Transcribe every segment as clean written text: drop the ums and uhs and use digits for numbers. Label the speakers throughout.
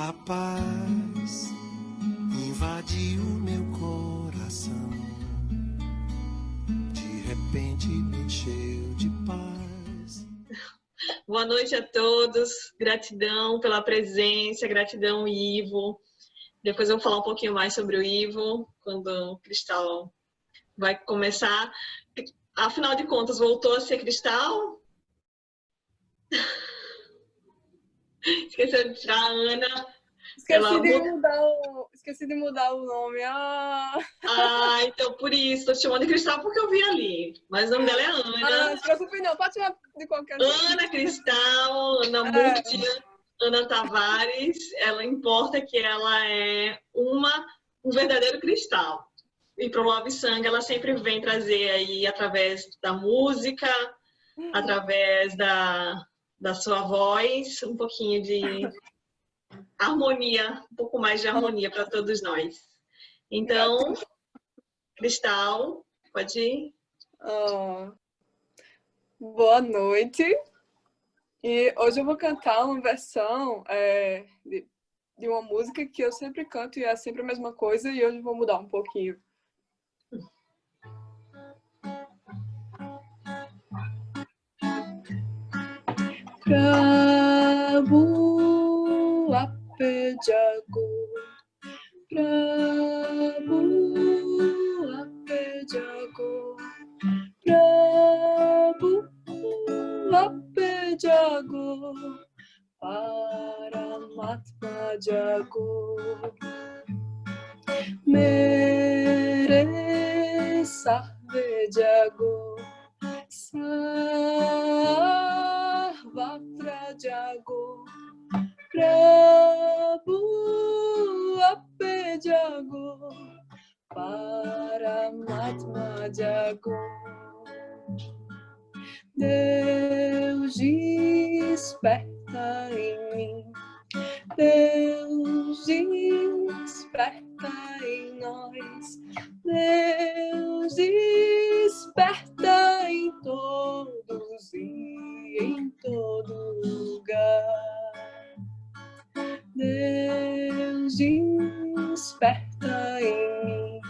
Speaker 1: A paz invadiu meu coração, de repente me encheu de paz.
Speaker 2: Boa noite a todos, gratidão pela presença, gratidão, Ivo. Depois eu vou falar um pouquinho mais sobre o Ivo, quando o Cristal vai começar. Afinal de contas, voltou a ser Cristal? Esqueceu de tirar a Ana.
Speaker 3: Esqueci de mudar o nome.
Speaker 2: Então por isso, tô te chamando de Cristal porque eu vi ali. Mas o nome dela é Ana.
Speaker 3: Não se preocupe não, pode chamar de qualquer jeito.
Speaker 2: Ana Cristal, Ana Múrtia, Ana Tavares. Ela importa que ela é um verdadeiro cristal. E pro Love Sanga ela sempre vem trazer aí, através da música, através da sua voz, um pouquinho de harmonia, um pouco mais de harmonia para todos nós. Então, Cristal, pode ir.
Speaker 3: Boa noite. E hoje eu vou cantar uma versão de uma música que eu sempre canto e é sempre a mesma coisa, e hoje eu vou mudar um pouquinho. Prabu ape jago, Prabu ape jago, Prabu ape jago, Paramatma jago, mere sarve jago, Sarvatra jago, Prabhu ape jago, Paramatma jago. Deus desperta em mim, Deus desperta em nós, Deus desperta em todos e em todo lugar. Deus desperta em mim,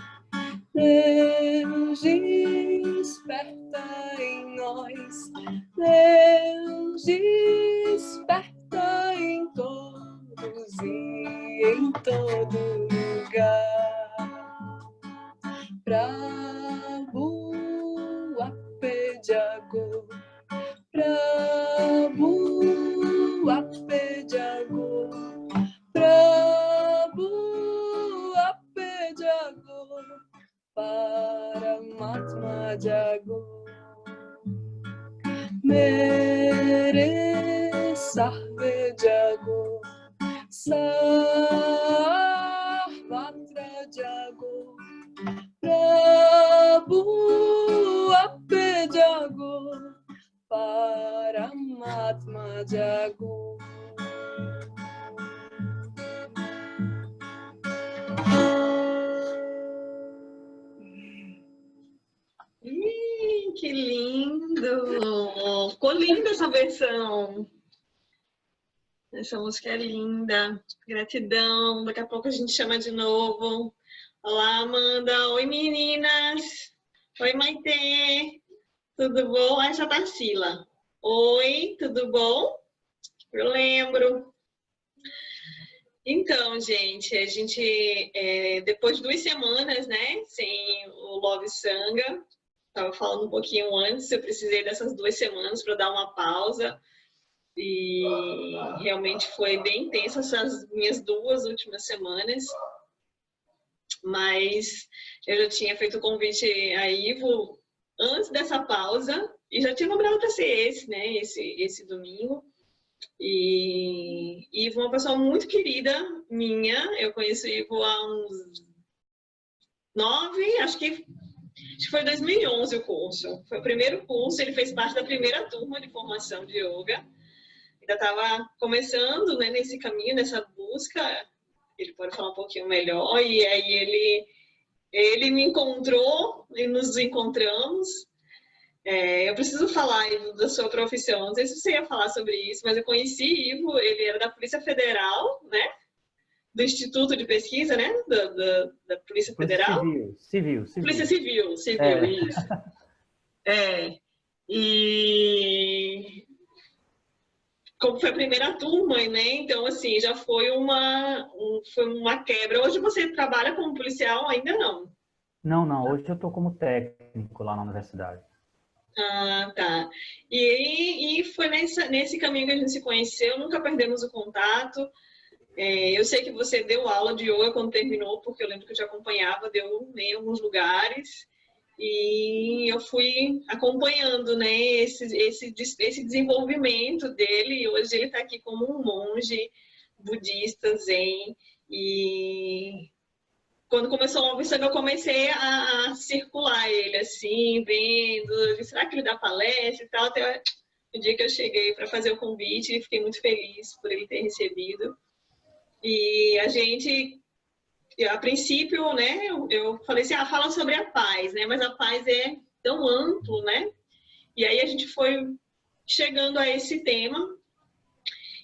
Speaker 3: Deus desperta em nós, Deus desperta em todos e em todo lugar. Prabhu ape jago, Prabhu ape jago, Prabhu ape jago, Paramatma jago, mere sarve jago, sarvatra jago, Prabhu ape jago, Paramatma jago.
Speaker 2: Que lindo! Ficou linda essa versão. Essa música é linda. Gratidão. Daqui a pouco a gente chama de novo. Olá, Amanda. Oi, meninas. Oi, Maitê. Tudo bom? Essa é a Tarsila. Oi, tudo bom? Eu lembro. Então, gente, a gente, depois de 2 semanas, né, sem o Love Sanga, estava falando um pouquinho antes, eu precisei dessas 2 semanas para dar uma pausa e realmente foi bem intensa essas minhas 2 últimas semanas, mas eu já tinha feito o convite a Ivo antes dessa pausa e já tinha combinado para ser esse, né, esse domingo. E Ivo é uma pessoa muito querida minha, eu conheço o Ivo há uns 9, acho que foi 2011 o curso. Foi o primeiro curso, ele fez parte da primeira turma de formação de yoga. Ainda estava começando, né, nesse caminho, nessa busca. Ele pode falar um pouquinho melhor. E aí ele me encontrou e nos encontramos. Eu preciso falar, Ivo, da sua profissão. Não sei se você ia falar sobre isso, mas eu conheci Ivo, ele era da Polícia Federal, né? do Instituto de Pesquisa, né? Da Polícia
Speaker 4: Polícia
Speaker 2: Federal.
Speaker 4: Civil.
Speaker 2: Polícia Civil, isso. É. E como foi a primeira turma, né? Então, assim, já foi uma quebra. Hoje você trabalha como policial? Ainda não.
Speaker 4: Não. Hoje eu estou como técnico lá na universidade.
Speaker 2: Ah, tá. E foi nesse caminho que a gente se conheceu, nunca perdemos o contato. Eu sei que você deu aula de yoga quando terminou, porque eu lembro que eu te acompanhava, deu em alguns lugares. E eu fui acompanhando, né, esse desenvolvimento dele. E hoje ele está aqui como um monge budista zen. E quando começou o Observe, eu comecei a circular ele, assim, vendo, será que ele dá palestra e tal, até o dia que eu cheguei para fazer o convite, e fiquei muito feliz por ele ter recebido. E a gente, a princípio, né, eu falei assim, fala sobre a paz, né, mas a paz é tão amplo, né, e aí a gente foi chegando a esse tema,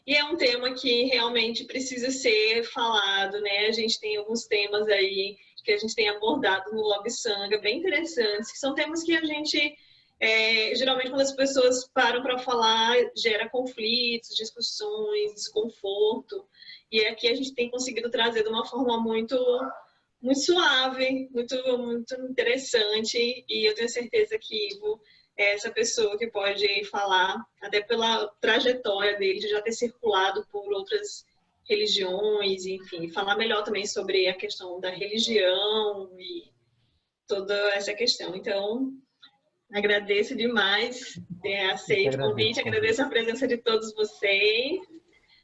Speaker 2: e é um tema que realmente precisa ser falado, né, a gente tem alguns temas aí que a gente tem abordado no Love Sangha, bem interessantes, que são temas que a gente, geralmente quando as pessoas param para falar, gera conflitos, discussões, desconforto, e aqui a gente tem conseguido trazer de uma forma muito, muito suave, muito, muito interessante, e eu tenho certeza que Ivo é essa pessoa que pode falar, até pela trajetória dele, de já ter circulado por outras religiões, enfim, falar melhor também sobre a questão da religião e toda essa questão. Então, agradeço demais ter aceito o convite, agradeço a presença de todos vocês.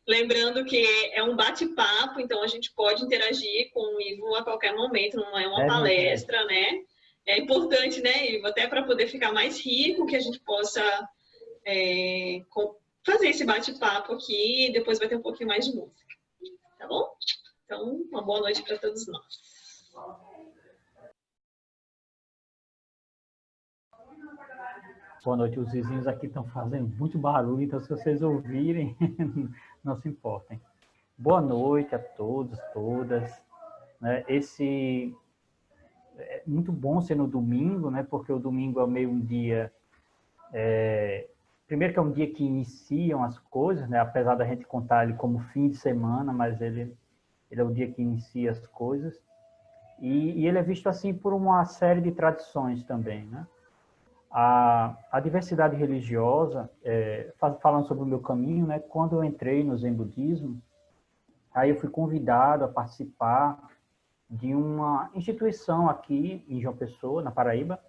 Speaker 2: Lembrando que é um bate-papo, então a gente pode interagir com o Ivo a qualquer momento, não é uma palestra, né? É importante, né, Ivo, até para poder ficar mais rico, que a gente possa fazer esse bate-papo aqui e depois vai ter um pouquinho mais de música. Tá bom? Então, uma boa noite para todos nós.
Speaker 4: Boa noite. Os vizinhos aqui estão fazendo muito barulho, então se vocês ouvirem, não se importem. Boa noite a todos, todas. É muito bom ser no domingo, né? Porque o domingo é meio um dia... Primeiro que é um dia que iniciam as coisas, né? Apesar da gente contar ele como fim de semana, mas ele é o dia que inicia as coisas. E ele é visto assim por uma série de tradições também, né? A diversidade religiosa, falando sobre o meu caminho, né? Quando eu entrei no Zen Budismo, aí eu fui convidado a participar de uma instituição aqui em João Pessoa, na Paraíba,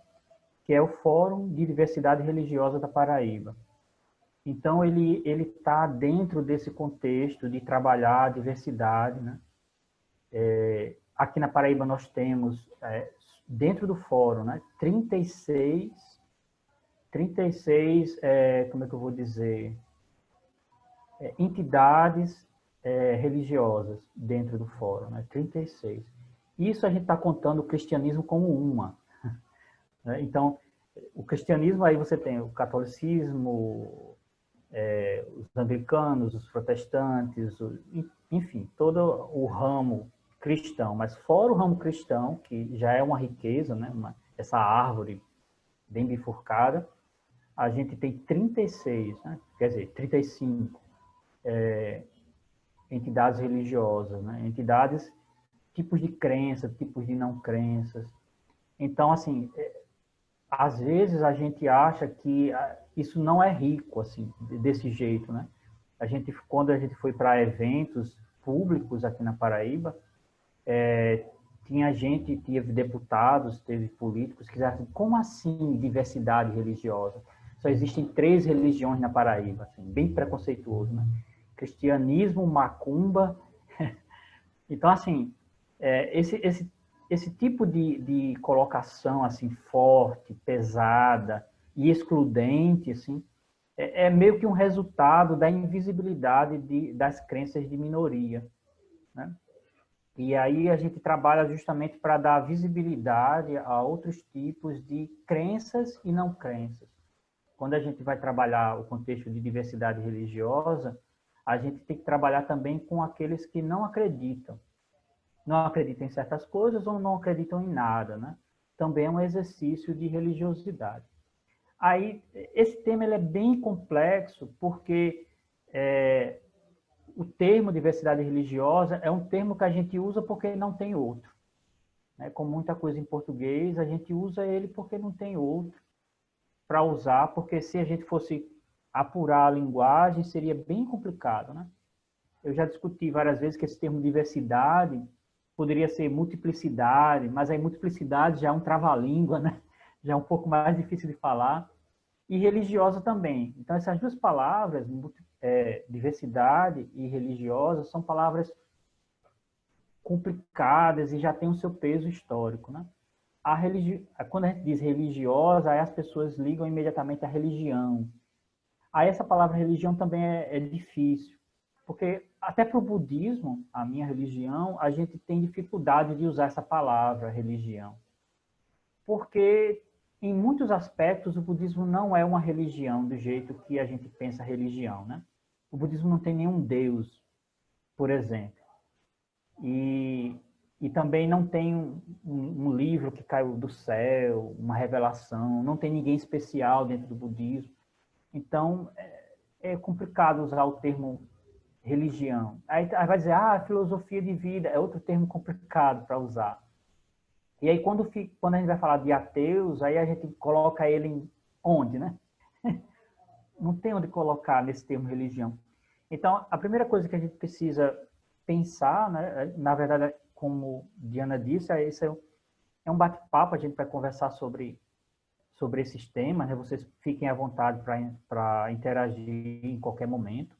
Speaker 4: que é o Fórum de Diversidade Religiosa da Paraíba. Então, ele está dentro desse contexto de trabalhar a diversidade, né? Aqui na Paraíba nós temos, dentro do fórum, né, 36, como é que eu vou dizer, entidades religiosas dentro do fórum, né, 36. Isso a gente está contando o cristianismo como uma. Né? Então, o cristianismo, aí você tem o catolicismo, os anglicanos, os protestantes, enfim, todo o ramo cristão, mas fora o ramo cristão, que já é uma riqueza, né? Essa árvore bem bifurcada, a gente tem 36, né? Quer dizer, 35 entidades religiosas, né? Entidades, tipos de crença, tipos de não crenças. Então, assim, às vezes a gente acha que isso não é rico, assim, desse jeito, né? Quando a gente foi para eventos públicos aqui na Paraíba, teve deputados, teve políticos que disseram assim, como assim diversidade religiosa? Só existem 3 religiões na Paraíba, assim, bem preconceituoso, né? Cristianismo, macumba. Então, assim, esse tipo de colocação assim forte, pesada e excludente, assim, é meio que um resultado da invisibilidade das crenças de minoria, né? E aí a gente trabalha justamente para dar visibilidade a outros tipos de crenças e não crenças. Quando a gente vai trabalhar o contexto de diversidade religiosa, a gente tem que trabalhar também com aqueles que não acreditam. Não acreditam em certas coisas ou não acreditam em nada, né? Também é um exercício de religiosidade. Aí, esse tema ele é bem complexo, porque o termo diversidade religiosa é um termo que a gente usa porque não tem outro. Né? Como muita coisa em português, a gente usa ele porque não tem outro para usar, porque se a gente fosse apurar a linguagem, seria bem complicado, né? Eu já discuti várias vezes que esse termo diversidade poderia ser multiplicidade, mas aí multiplicidade já é um trava-língua, né? Já é um pouco mais difícil de falar. E religiosa também. Então, essas duas palavras, diversidade e religiosa, são palavras complicadas e já têm o seu peso histórico, né? Quando a gente diz religiosa, aí as pessoas ligam imediatamente à religião. Aí essa palavra religião também é difícil, porque até para o budismo, a minha religião, a gente tem dificuldade de usar essa palavra religião. Porque, em muitos aspectos, o budismo não é uma religião do jeito que a gente pensa religião, né? O budismo não tem nenhum deus, por exemplo. E também não tem um livro que caiu do céu, uma revelação, não tem ninguém especial dentro do budismo. Então, é complicado usar o termo religião. Aí vai dizer, filosofia de vida, é outro termo complicado para usar. E aí, quando a gente vai falar de ateus, aí a gente coloca ele em onde, né? Não tem onde colocar nesse termo religião. Então, a primeira coisa que a gente precisa pensar, né, na verdade, como Diana disse, esse é um bate-papo, a gente vai conversar sobre esses temas, né? Vocês fiquem à vontade para interagir em qualquer momento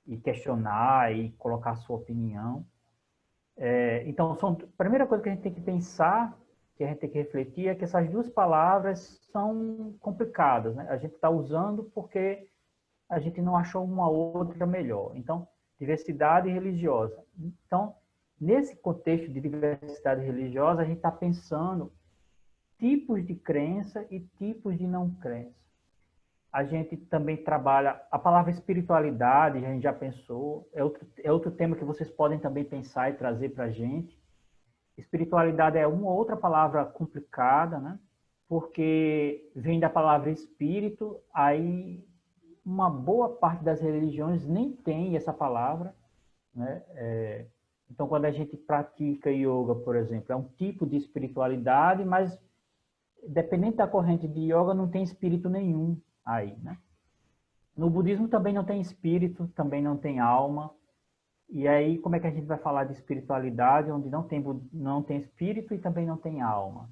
Speaker 4: e questionar e colocar a sua opinião. Então, a primeira coisa que a gente tem que pensar, que a gente tem que refletir, é que essas duas palavras são complicadas, né? A gente está usando porque a gente não achou uma outra melhor. Então, diversidade religiosa. Então, nesse contexto de diversidade religiosa, a gente está pensando tipos de crença e tipos de não crença. A gente também trabalha a palavra espiritualidade, a gente já pensou, é outro tema que vocês podem também pensar e trazer para a gente. Espiritualidade é uma outra palavra complicada, né? Porque vem da palavra espírito, aí uma boa parte das religiões nem tem essa palavra, né? Então, quando a gente pratica yoga, por exemplo, é um tipo de espiritualidade, mas dependente da corrente de yoga, não tem espírito nenhum aí, né? No budismo também não tem espírito, também não tem alma. E aí, como é que a gente vai falar de espiritualidade onde não tem espírito e também não tem alma?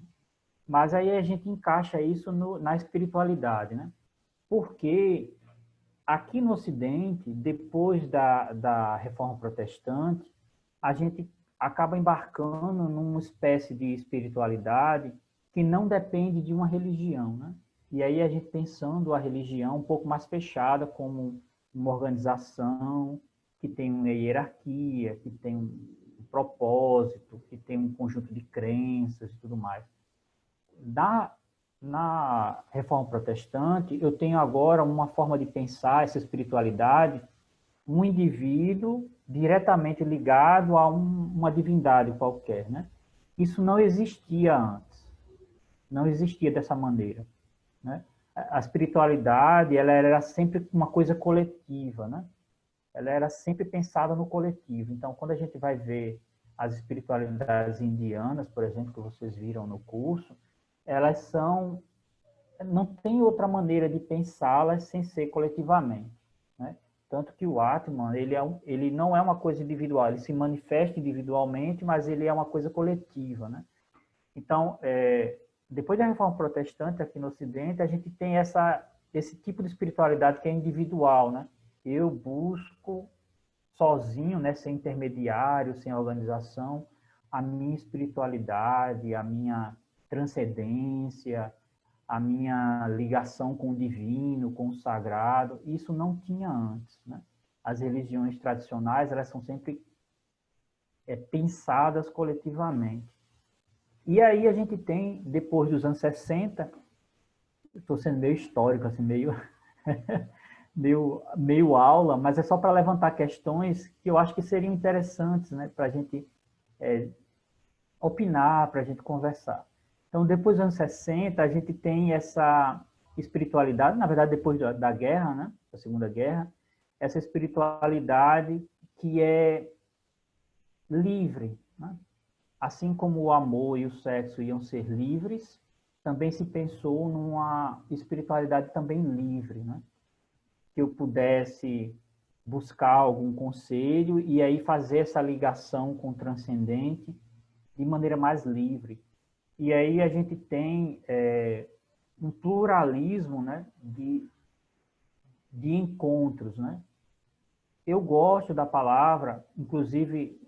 Speaker 4: Mas aí a gente encaixa isso na espiritualidade, né? Porque aqui no Ocidente, depois da Reforma Protestante, a gente acaba embarcando numa espécie de espiritualidade que não depende de uma religião, né? E aí a gente pensando a religião um pouco mais fechada como uma organização que tem uma hierarquia, que tem um propósito, que tem um conjunto de crenças e tudo mais. Na Reforma Protestante, eu tenho agora uma forma de pensar essa espiritualidade, um indivíduo diretamente ligado a uma divindade qualquer, né? Isso não existia antes, não existia dessa maneira, né? A espiritualidade, ela era sempre uma coisa coletiva, né? Ela era sempre pensada no coletivo. Então, quando a gente vai ver as espiritualidades indianas, por exemplo, que vocês viram no curso, elas não tem outra maneira de pensá-las sem ser coletivamente, né? Tanto que o Atman, ele não é uma coisa individual, ele se manifesta individualmente, mas ele é uma coisa coletiva, né? Então, depois da Reforma Protestante aqui no Ocidente, a gente tem esse tipo de espiritualidade que é individual, né? Eu busco sozinho, né, sem intermediário, sem organização, a minha espiritualidade, a minha transcendência, a minha ligação com o divino, com o sagrado. Isso não tinha antes, né? As religiões tradicionais, elas são sempre pensadas coletivamente. E aí a gente tem, depois dos anos 60, estou sendo meio histórico, assim, meio meio aula, mas é só para levantar questões que eu acho que seriam interessantes, né, para a gente opinar, para a gente conversar. Então, depois dos anos 60, a gente tem essa espiritualidade, na verdade, depois da guerra, né, da Segunda Guerra, essa espiritualidade que é livre, né? Assim como o amor e o sexo iam ser livres, também se pensou numa espiritualidade também livre, né? Que eu pudesse buscar algum conselho e aí fazer essa ligação com o transcendente de maneira mais livre. E aí a gente tem um pluralismo, né, de encontros, né? Eu gosto da palavra, inclusive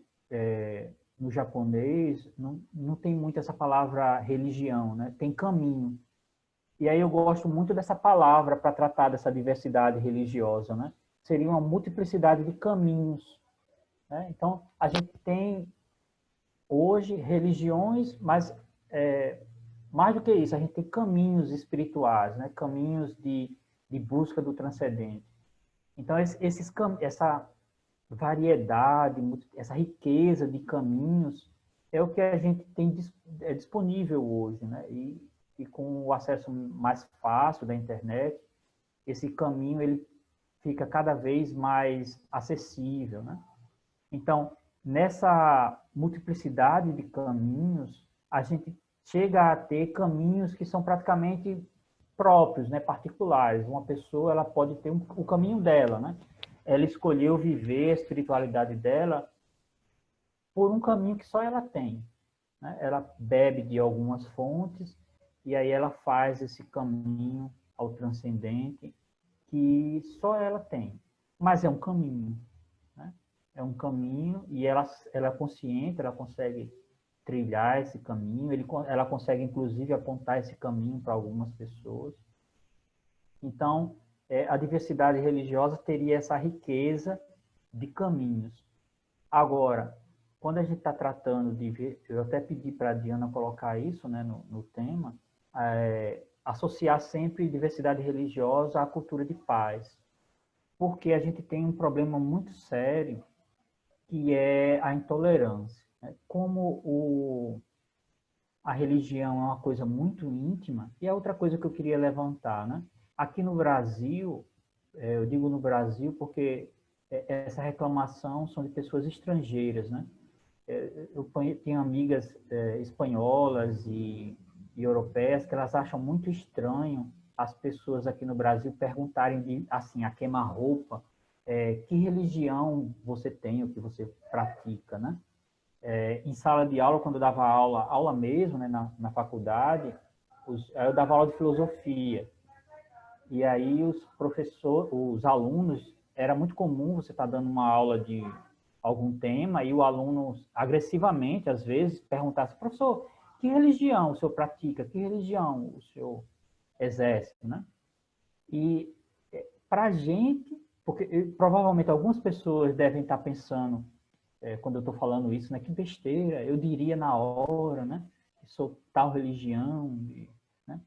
Speaker 4: no japonês, não tem muito essa palavra religião, né? Tem caminho. E aí eu gosto muito dessa palavra para tratar dessa diversidade religiosa, né? Seria uma multiplicidade de caminhos, né? Então, a gente tem hoje religiões, mas mais do que isso, a gente tem caminhos espirituais, né? Caminhos de busca do transcendente. Então, essa variedade, essa riqueza de caminhos é o que a gente tem disponível hoje, né? E com o acesso mais fácil da internet, esse caminho ele fica cada vez mais acessível, né? Então, nessa multiplicidade de caminhos, a gente chega a ter caminhos que são praticamente próprios, né, particulares. Uma pessoa ela pode ter o caminho dela, né? Ela escolheu viver a espiritualidade dela por um caminho que só ela tem, né? Ela bebe de algumas fontes e aí ela faz esse caminho ao transcendente que só ela tem. Mas é um caminho, né? É um caminho e ela é consciente, ela consegue trilhar esse caminho, ela consegue, inclusive, apontar esse caminho para algumas pessoas. Então, a diversidade religiosa teria essa riqueza de caminhos. Agora, quando a gente está tratando de... Eu até pedi para a Diana colocar isso, né, no tema, associar sempre diversidade religiosa à cultura de paz. Porque a gente tem um problema muito sério, que é a intolerância. Como a religião é uma coisa muito íntima, e a outra coisa que eu queria levantar, né? Aqui no Brasil, eu digo no Brasil porque essa reclamação são de pessoas estrangeiras, né? Eu tenho amigas espanholas e europeias que elas acham muito estranho as pessoas aqui no Brasil perguntarem assim, a queima-roupa, que religião você tem, o que você pratica, né? Em sala de aula, quando eu dava aula mesmo, né, na faculdade, eu dava aula de filosofia. E aí os alunos, era muito comum você estar dando uma aula de algum tema e o aluno agressivamente, às vezes, perguntasse: professor, que religião o senhor pratica? Que religião o senhor exerce, né? E para a gente, porque provavelmente algumas pessoas devem estar pensando, quando eu estou falando isso, né, que besteira, eu diria na hora, né, que sou tal religião, né?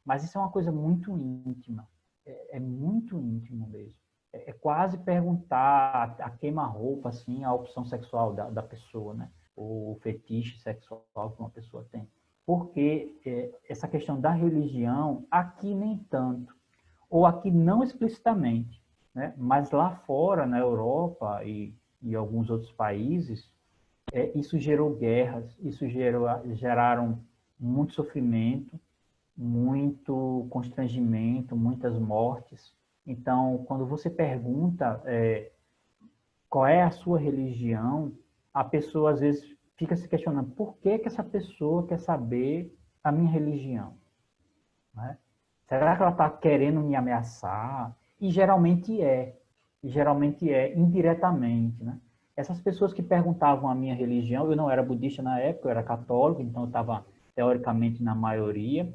Speaker 4: Mas isso é uma coisa muito íntima, é muito íntimo mesmo. É quase perguntar a queima-roupa, assim, a opção sexual da pessoa, né? O fetiche sexual que uma pessoa tem. Porque essa questão da religião, aqui nem tanto, ou aqui não explicitamente, né? Mas lá fora, na Europa e alguns outros países, isso gerou guerras, isso geraram muito sofrimento, muito constrangimento, muitas mortes. Então, quando você pergunta qual é a sua religião, a pessoa às vezes fica se questionando por que essa pessoa quer saber a minha religião, né? Será que ela está querendo me ameaçar? E geralmente indiretamente, né? Essas pessoas que perguntavam a minha religião, eu não era budista na época, eu era católico, então eu estava teoricamente na maioria.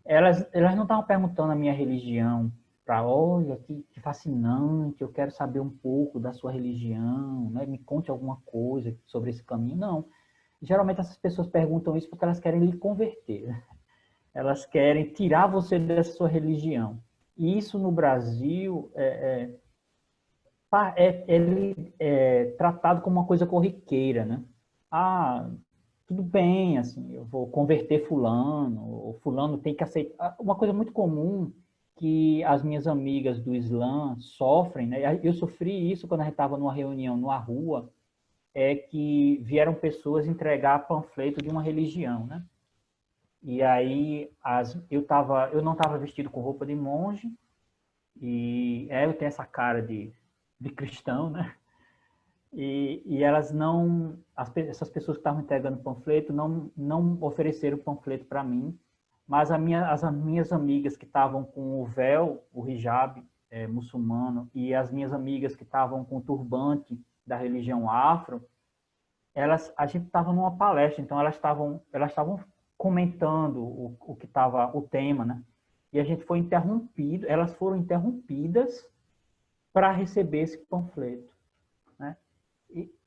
Speaker 4: Elas não estavam perguntando a minha religião para, olha, que fascinante, eu quero saber um pouco da sua religião, né? Me conte alguma coisa sobre esse caminho. Não. Geralmente essas pessoas perguntam isso porque elas querem lhe converter. Elas querem tirar você dessa sua religião. E isso no Brasil ele é tratado como uma coisa corriqueira, né? Ah, tudo bem, assim, eu vou converter fulano, ou fulano tem que aceitar. Uma coisa muito comum que as minhas amigas do Islã sofrem, né? Eu sofri isso quando a gente estava numa reunião numa rua, é que vieram pessoas entregar panfleto de uma religião, né? E aí eu não estava vestido com roupa de monge, e eu tenho essa cara de cristão, né? E elas não, essas pessoas que estavam entregando panfleto não ofereceram panfleto para mim, mas as minhas amigas que estavam com o véu, o hijab muçulmano, e as minhas amigas que estavam com o turbante da religião afro, a gente estava numa palestra, então elas estavam comentando o que estava o tema, né? E a gente foi interrompido, elas foram interrompidas para receber esse panfleto, né?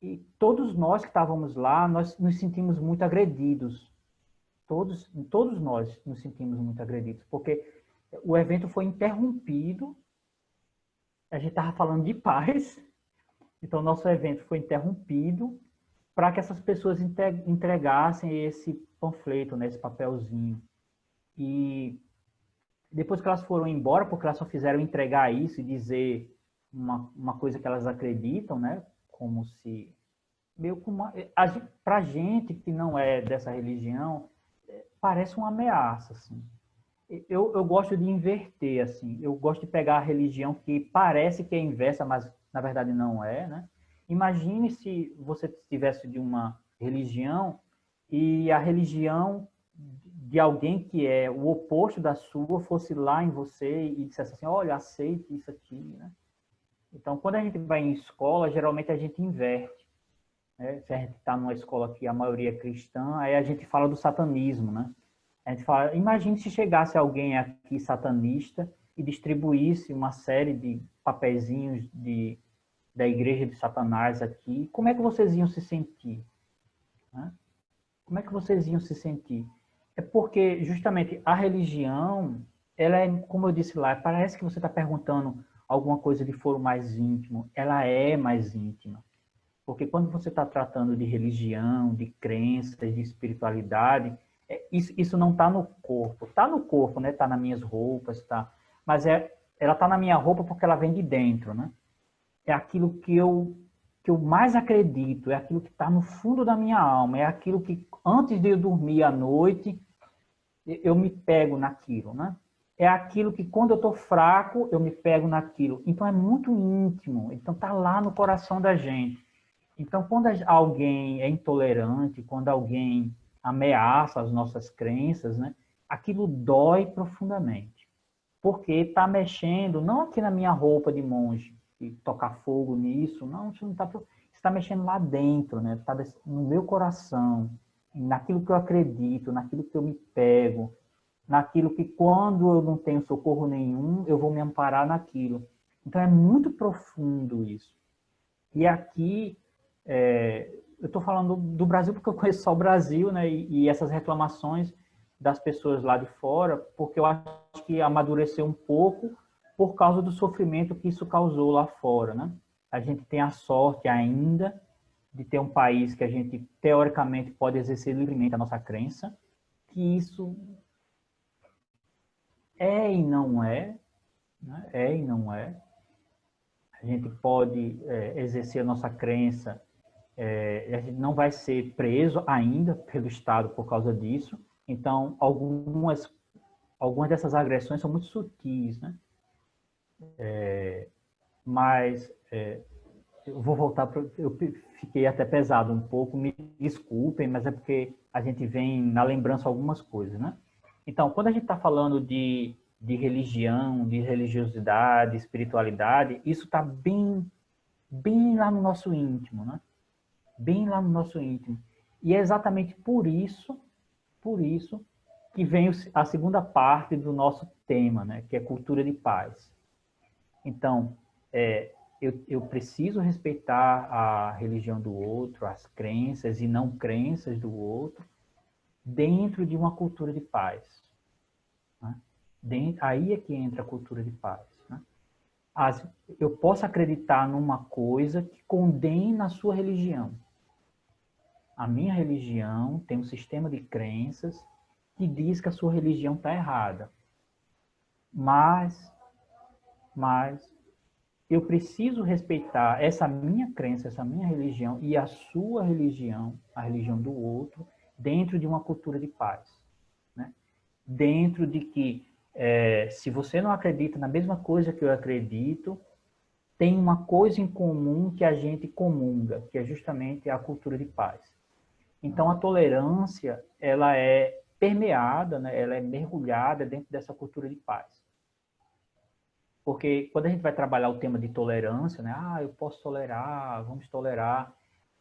Speaker 4: E todos nós que estávamos lá, nós nos sentimos muito agredidos. Todos nós nos sentimos muito agredidos, porque o evento foi interrompido, a gente estava falando de paz, então nosso evento foi interrompido para que essas pessoas entregassem esse panfleto, né, esse papelzinho. E depois que elas foram embora, porque elas só fizeram entregar isso e dizer uma coisa que elas acreditam, né, como se meio como para gente que não é dessa religião, parece uma ameaça, assim. Eu gosto de inverter, assim. Eu gosto de pegar a religião que parece que é inversa, mas na verdade não é, né? Imagine se você estivesse de uma religião e a religião de alguém que é o oposto da sua fosse lá em você e dissesse assim, olha, aceite isso aqui, né? Então, quando a gente vai em escola, geralmente a gente inverte, né? Se a gente está numa escola que a maioria é cristã, aí a gente fala do satanismo, né? A gente fala, imagine se chegasse alguém aqui satanista e distribuísse uma série de papezinhos da igreja de Satanás aqui, como é que vocês iam se sentir? Né? Como é que vocês iam se sentir? É porque, justamente, a religião, ela é, como eu disse lá, parece que você está perguntando alguma coisa de foro mais íntimo. Ela é mais íntima. Porque quando você está tratando de religião, de crenças, de espiritualidade, isso não está no corpo. Está no corpo, né? Está nas minhas roupas, tá. Mas ela está na minha roupa porque ela vem de dentro, né? É aquilo que eu mais acredito, é aquilo que está no fundo da minha alma, é aquilo que antes de eu dormir à noite, eu me pego naquilo, né? É aquilo que quando eu estou fraco, eu me pego naquilo. Então é muito íntimo, então está lá no coração da gente. Então, quando alguém é intolerante, quando alguém ameaça as nossas crenças, né, aquilo dói profundamente. Porque está mexendo, não aqui na minha roupa de monge, e tocar fogo nisso, não, isso não está. Está mexendo lá dentro, né? Está no meu coração, naquilo que eu acredito, naquilo que eu me pego, naquilo que quando eu não tenho socorro nenhum, eu vou me amparar naquilo. Então, é muito profundo isso. E aqui eu estou falando do Brasil porque eu conheço só o Brasil, né? E essas reclamações das pessoas lá de fora, porque eu acho que amadureceu um pouco por causa do sofrimento que isso causou lá fora, né? A gente tem a sorte ainda de ter um país que a gente, teoricamente, pode exercer livremente a nossa crença, que isso é e não é, né? É e não é. A gente pode exercer a nossa crença, a gente não vai ser preso ainda pelo Estado por causa disso. Então, algumas dessas agressões são muito sutis, né? Mas eu vou voltar para... Eu fiquei até pesado um pouco, me desculpem, mas é porque a gente vem na lembrança algumas coisas, né? Então, quando a gente está falando de religião, de religiosidade, espiritualidade, isso está bem lá no nosso íntimo, né? Bem lá no nosso íntimo. E é exatamente por isso que vem a segunda parte do nosso tema, né? Que é cultura de paz. Então, eu preciso respeitar a religião do outro, as crenças e não crenças do outro, dentro de uma cultura de paz. Né? Aí é que entra a cultura de paz, né? Eu posso acreditar numa coisa que condena a sua religião. A minha religião tem um sistema de crenças que diz que a sua religião está errada. Mas eu preciso respeitar essa minha crença, essa minha religião e a sua religião, a religião do outro, dentro de uma cultura de paz, né? Dentro de que, se você não acredita na mesma coisa que eu acredito, tem uma coisa em comum que a gente comunga, que é justamente a cultura de paz. Então, a tolerância, ela é permeada, né? Ela é mergulhada dentro dessa cultura de paz. Porque quando a gente vai trabalhar o tema de tolerância, né? Eu posso tolerar, vamos tolerar.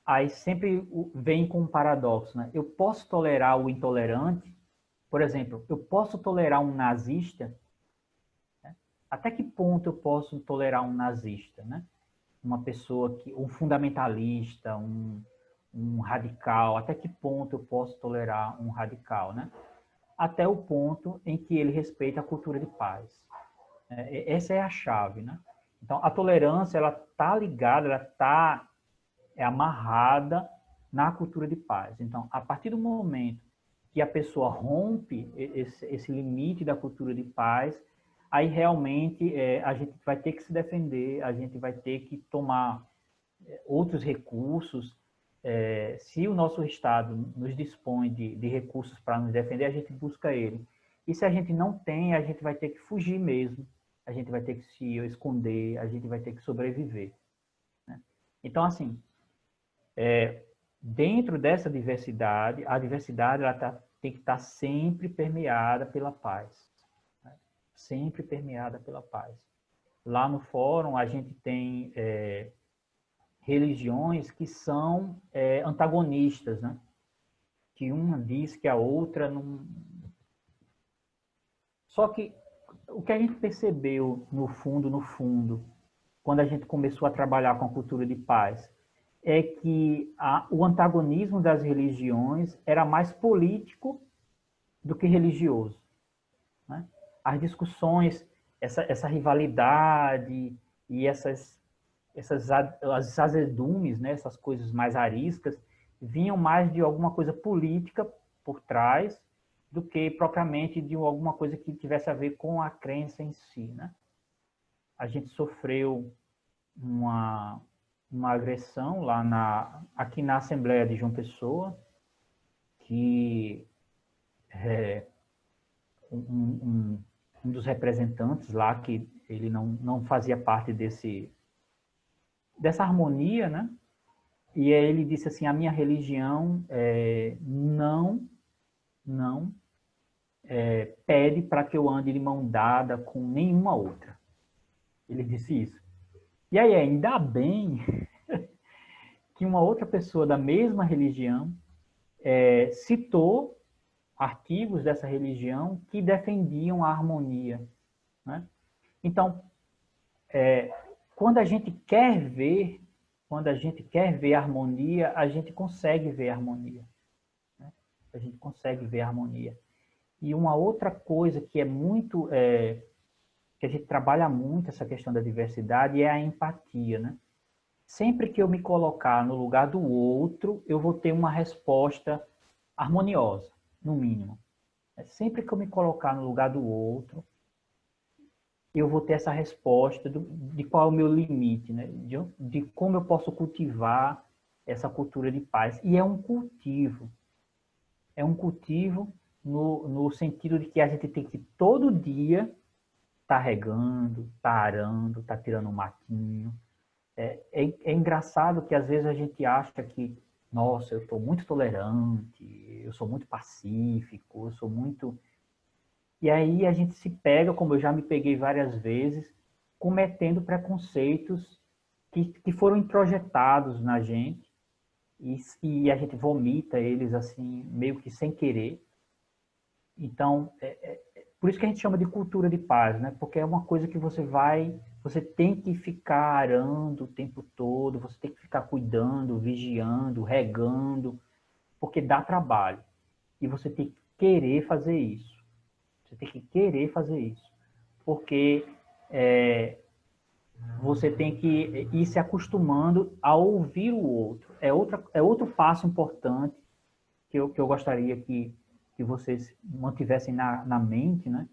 Speaker 4: Aí sempre vem com um paradoxo, né? Eu posso tolerar o intolerante, por exemplo, eu posso tolerar um nazista, né? Até que ponto eu posso tolerar um nazista, né? Uma pessoa um fundamentalista, um radical, até que ponto eu posso tolerar um radical, né? Até o ponto em que ele respeita a cultura de paz. Essa é a chave, né? Então, a tolerância, ela está ligada, ela está amarrada na cultura de paz. Então, a partir do momento que a pessoa rompe esse limite da cultura de paz, aí realmente a gente vai ter que se defender, a gente vai ter que tomar outros recursos. Se o nosso Estado nos dispõe de recursos para nos defender, a gente busca ele. E se a gente não tem, a gente vai ter que fugir mesmo, a gente vai ter que se esconder, a gente vai ter que sobreviver, né? Então, assim, dentro dessa diversidade, a diversidade ela tem que estar sempre permeada pela paz, né? Sempre permeada pela paz. Lá no fórum, a gente tem religiões que são antagonistas, né? Que uma diz que a outra não... Só que o que a gente percebeu no fundo, quando a gente começou a trabalhar com a cultura de paz, é que o antagonismo das religiões era mais político do que religioso, né? As discussões, essa rivalidade e as azedumes, né, essas coisas mais ariscas, vinham mais de alguma coisa política por trás do que propriamente de alguma coisa que tivesse a ver com a crença em si, né? A gente sofreu uma agressão lá aqui na Assembleia de João Pessoa, que um dos representantes lá, que ele não fazia parte dessa harmonia, né? E aí ele disse assim, a minha religião não pede para que eu ande de mão dada com nenhuma outra. Ele disse isso. E aí, ainda bem que uma outra pessoa da mesma religião citou artigos dessa religião que defendiam a harmonia, né? Então, quando a gente quer ver harmonia, a gente consegue ver harmonia, né? A gente consegue ver harmonia. E uma outra coisa que é muito, que a gente trabalha muito essa questão da diversidade é a empatia, né? Sempre que eu me colocar no lugar do outro, eu vou ter uma resposta harmoniosa, no mínimo. Sempre que eu me colocar no lugar do outro, eu vou ter essa resposta de qual é o meu limite, né? De como eu posso cultivar essa cultura de paz. E é um cultivo. É um cultivo no sentido de que a gente tem que todo dia estar regando, estar arando, estar tirando um matinho. É engraçado que às vezes a gente acha que, nossa, eu estou muito tolerante, eu sou muito pacífico, eu sou muito... E aí a gente se pega, como eu já me peguei várias vezes, cometendo preconceitos que foram introjetados na gente e a gente vomita eles assim, meio que sem querer. Então, por isso que a gente chama de cultura de paz, né? Porque é uma coisa que você tem que ficar arando o tempo todo, você tem que ficar cuidando, vigiando, regando, porque dá trabalho. E você tem que querer fazer isso. Você tem que querer fazer isso. Porque você tem que ir se acostumando a ouvir o outro. É outro passo importante que eu gostaria que vocês mantivessem na mente, né?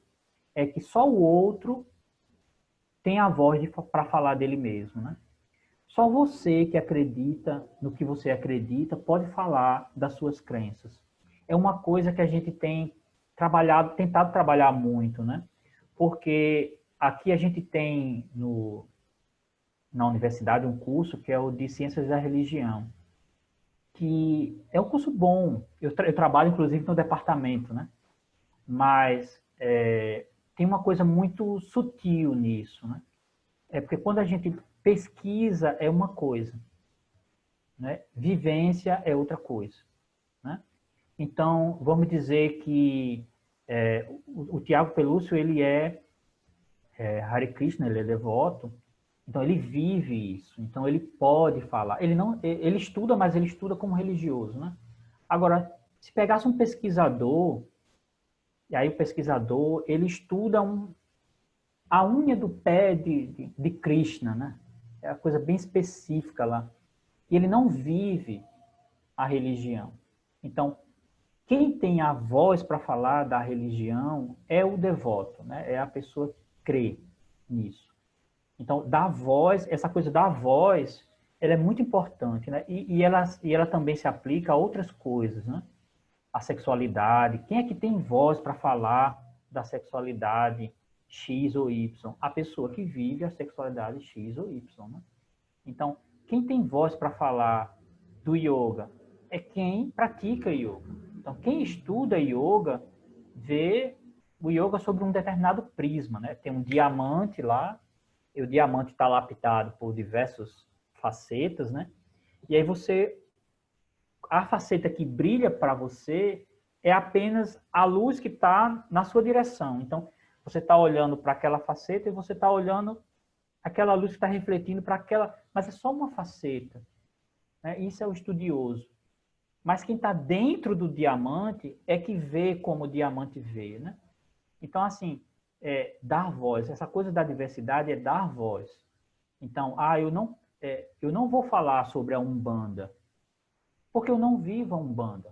Speaker 4: É que só o outro tem a voz para falar dele mesmo, né? Só você que acredita no que você acredita pode falar das suas crenças. É uma coisa que a gente tem tentado trabalhar muito, né? Porque aqui a gente tem na universidade um curso que é o de Ciências da Religião, que é um curso bom. Eu trabalho, inclusive, no departamento, né? Mas tem uma coisa muito sutil nisso, né? É porque quando a gente pesquisa é uma coisa, né? Vivência é outra coisa, né? Então, vamos dizer que o Tiago Pelúcio, ele é Hare Krishna, ele é devoto, então ele vive isso, então ele pode falar. Ele estuda, mas ele estuda como religioso, né? Agora, se pegasse um pesquisador, e aí o pesquisador, ele estuda a unha do pé de Krishna, né? É uma coisa bem específica lá. E ele não vive a religião. Então, quem tem a voz para falar da religião é o devoto, né? É a pessoa que crê nisso. Então, dar voz, essa coisa da voz, ela é muito importante, né? E ela também se aplica a outras coisas, né? A sexualidade. Quem é que tem voz para falar da sexualidade X ou Y? A pessoa que vive a sexualidade X ou Y, né? Então, quem tem voz para falar do yoga é quem pratica yoga. Então, quem estuda yoga vê o yoga sobre um determinado prisma, né? Tem um diamante lá, e o diamante está lapidado por diversas facetas, né? E aí a faceta que brilha para você é apenas a luz que está na sua direção. Então, você está olhando para aquela faceta e você está olhando aquela luz que está refletindo para aquela... Mas é só uma faceta, né? Isso é o estudioso. Mas quem está dentro do diamante é que vê como o diamante vê, né? Então, assim, dar voz. Essa coisa da diversidade é dar voz. Então, eu não vou falar sobre a Umbanda, porque eu não vivo a Umbanda,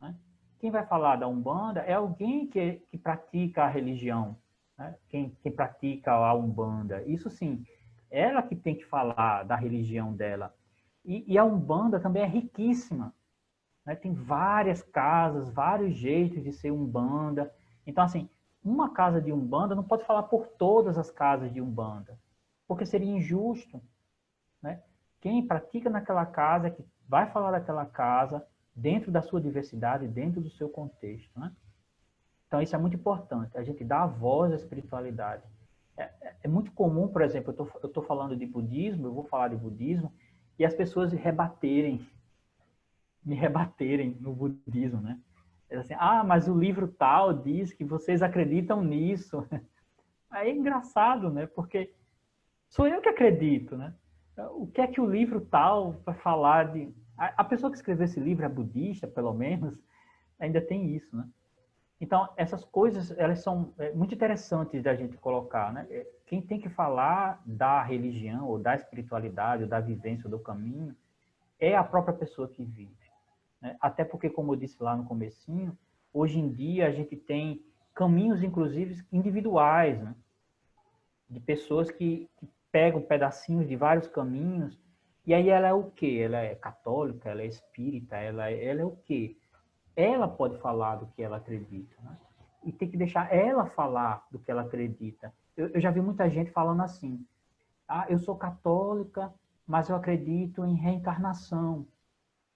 Speaker 4: né? Quem vai falar da Umbanda é alguém que pratica a religião, né? Quem pratica a Umbanda. Isso sim, ela que tem que falar da religião dela. E a Umbanda também é riquíssima, né? Tem várias casas, vários jeitos de ser Umbanda. Então, assim, uma casa de Umbanda não pode falar por todas as casas de Umbanda, porque seria injusto, né? Quem pratica naquela casa é que vai falar daquela casa dentro da sua diversidade, dentro do seu contexto, né? Então, isso é muito importante, a gente dá a voz à espiritualidade. É muito comum, por exemplo, eu estou falando de budismo, eu vou falar de budismo, e as pessoas me rebaterem no budismo, né? Assim, mas o livro tal diz que vocês acreditam nisso. Aí é engraçado, né? Porque sou eu que acredito, né? O que é que o livro tal vai falar de... A pessoa que escreveu esse livro é budista, pelo menos, ainda tem isso, né? Então, essas coisas, elas são muito interessantes da gente colocar, né? Quem tem que falar da religião, ou da espiritualidade, ou da vivência, ou do caminho, é a própria pessoa que vive, né? Até porque, como eu disse lá no comecinho, hoje em dia a gente tem caminhos, inclusive, individuais, né? De pessoas que pegam pedacinhos de vários caminhos, e aí ela é o quê? Ela é católica, ela é espírita, ela é o quê? Ela pode falar do que ela acredita, né? E tem que deixar ela falar do que ela acredita. Eu já vi muita gente falando assim, eu sou católica, mas eu acredito em reencarnação.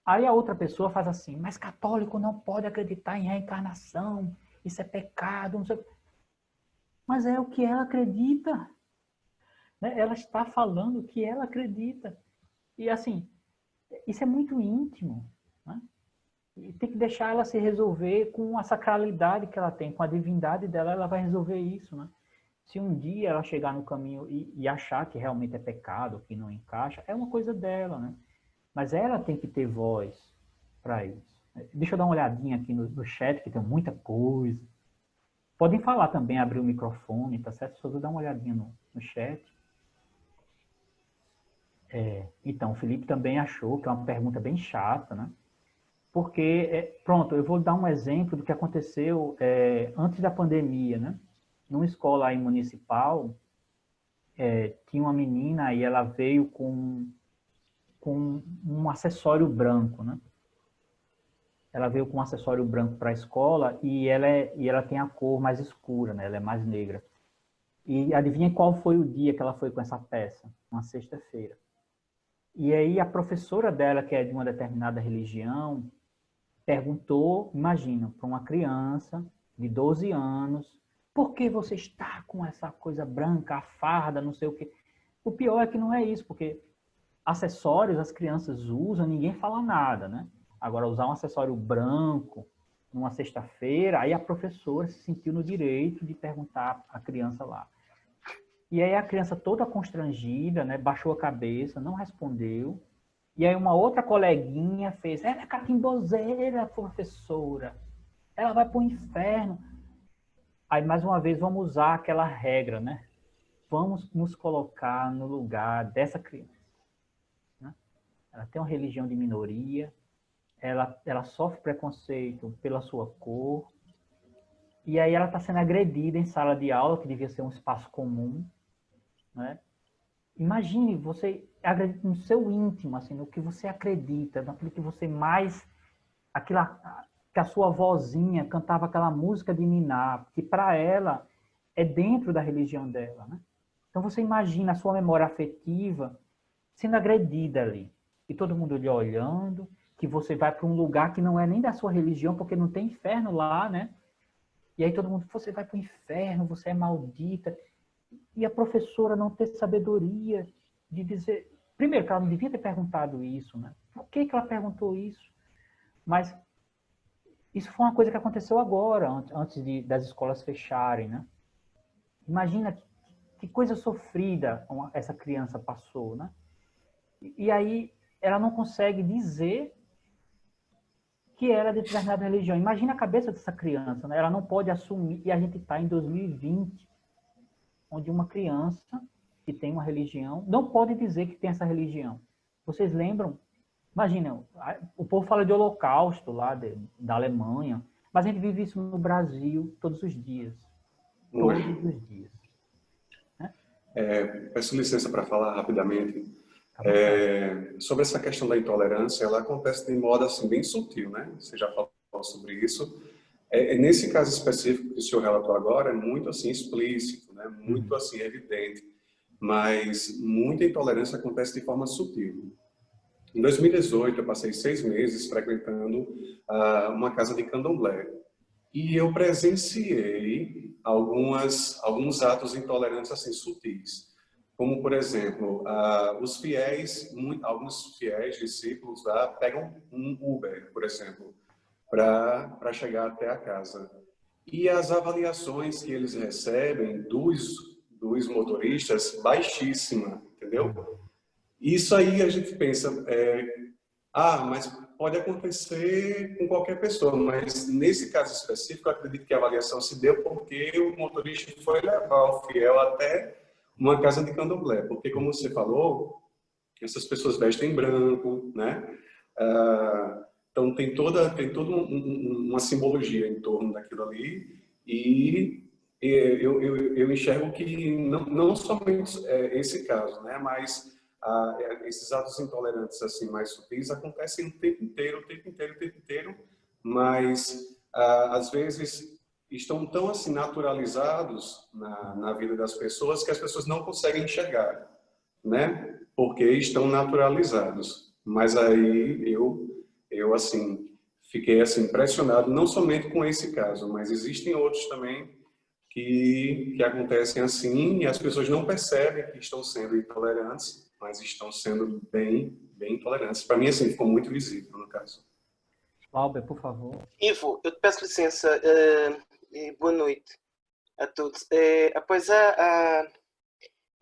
Speaker 4: Aí a outra pessoa faz assim, mas católico não pode acreditar em reencarnação, isso é pecado, não sei. Mas é o que ela acredita, né? Ela está falando o que ela acredita. E assim, isso é muito íntimo, né? E tem que deixar ela se resolver com a sacralidade que ela tem, com a divindade dela, ela vai resolver isso, né? Se um dia ela chegar no caminho e achar que realmente é pecado, que não encaixa, é uma coisa dela, né? Mas ela tem que ter voz para isso. Deixa eu dar uma olhadinha aqui no chat, que tem muita coisa. Podem falar também, abrir o microfone, tá certo? Só vou dar uma olhadinha no chat. Então, o Felipe também achou que é uma pergunta bem chata, né? Porque, pronto, eu vou dar um exemplo do que aconteceu antes da pandemia, né? Numa escola aí municipal, tinha uma menina e ela veio com um acessório branco, né? Ela veio com um acessório branco para a escola e ela tem a cor mais escura, né? Ela é mais negra. E adivinha qual foi o dia que ela foi com essa peça? Uma sexta-feira. E aí a professora dela, que é de uma determinada religião, perguntou, imagina, para uma criança de 12 anos, por que você está com essa coisa branca, a farda, não sei o quê? O pior é que não é isso, porque acessórios as crianças usam, ninguém fala nada, né? Agora, usar um acessório branco numa sexta-feira, aí a professora se sentiu no direito de perguntar à criança lá. E aí a criança toda constrangida, né, baixou a cabeça, não respondeu. E aí uma outra coleguinha fez, ela é catimbozeira, professora. Ela vai para o inferno. Aí, mais uma vez, vamos usar aquela regra, né? Vamos nos colocar no lugar dessa criança. Né? Ela tem uma religião de minoria, ela sofre preconceito pela sua cor, e aí ela está sendo agredida em sala de aula, que devia ser um espaço comum, né? Imagine você agredir no seu íntimo, assim, no que você acredita, naquilo que você mais... que a sua vozinha cantava aquela música de niná, que para ela é dentro da religião dela, né? Então você imagina a sua memória afetiva sendo agredida ali, e todo mundo lhe olhando, que você vai para um lugar que não é nem da sua religião, porque não tem inferno lá, né? E aí todo mundo, você vai para o inferno, você é maldita. E a professora não ter sabedoria de dizer... Primeiro, que ela não devia ter perguntado isso, né? Por que ela perguntou isso? Mas isso foi uma coisa que aconteceu agora, antes das escolas fecharem, né? Imagina que coisa sofrida essa criança passou, né? E aí ela não consegue dizer que era de determinada religião. Imagina a cabeça dessa criança, né? Ela não pode assumir, e a gente está em 2020, onde uma criança que tem uma religião não pode dizer que tem essa religião. Vocês lembram? Imagina, o povo fala de holocausto lá da Alemanha, mas a gente vive isso no Brasil todos os dias. Todos os dias. Né?
Speaker 5: Peço licença para falar rapidamente. Sobre essa questão da intolerância, ela acontece de modo assim, bem sutil, né? Você já falou sobre isso. Nesse caso específico que o senhor relatou agora, é muito assim explícito, né? Muito assim evidente, mas muita intolerância acontece de forma sutil. Em 2018, eu passei 6 meses frequentando uma casa de candomblé e eu presenciei alguns atos intolerantes assim sutis. Como, por exemplo, alguns fiéis, discípulos lá, pegam um Uber, por exemplo, para chegar até a casa. E as avaliações que eles recebem dos motoristas, baixíssima, entendeu? Isso aí a gente pensa, mas pode acontecer com qualquer pessoa, mas nesse caso específico, eu acredito que a avaliação se deu porque o motorista foi levar o fiel até uma casa de candomblé, porque como você falou, essas pessoas vestem branco, né? Então tem toda uma simbologia em torno daquilo ali e eu enxergo que não somente esse caso, né? Mas esses atos intolerantes assim mais sutis acontecem o tempo inteiro, mas às vezes estão tão assim naturalizados na vida das pessoas que as pessoas não conseguem enxergar, né? Porque estão naturalizados. Mas aí eu assim fiquei assim impressionado não somente com esse caso, mas existem outros também que acontecem assim e as pessoas não percebem que estão sendo intolerantes, mas estão sendo bem intolerantes. Para mim assim ficou muito visível no caso.
Speaker 4: Lauber, por favor.
Speaker 6: Ivo, eu te peço licença. Boa noite a todos. Após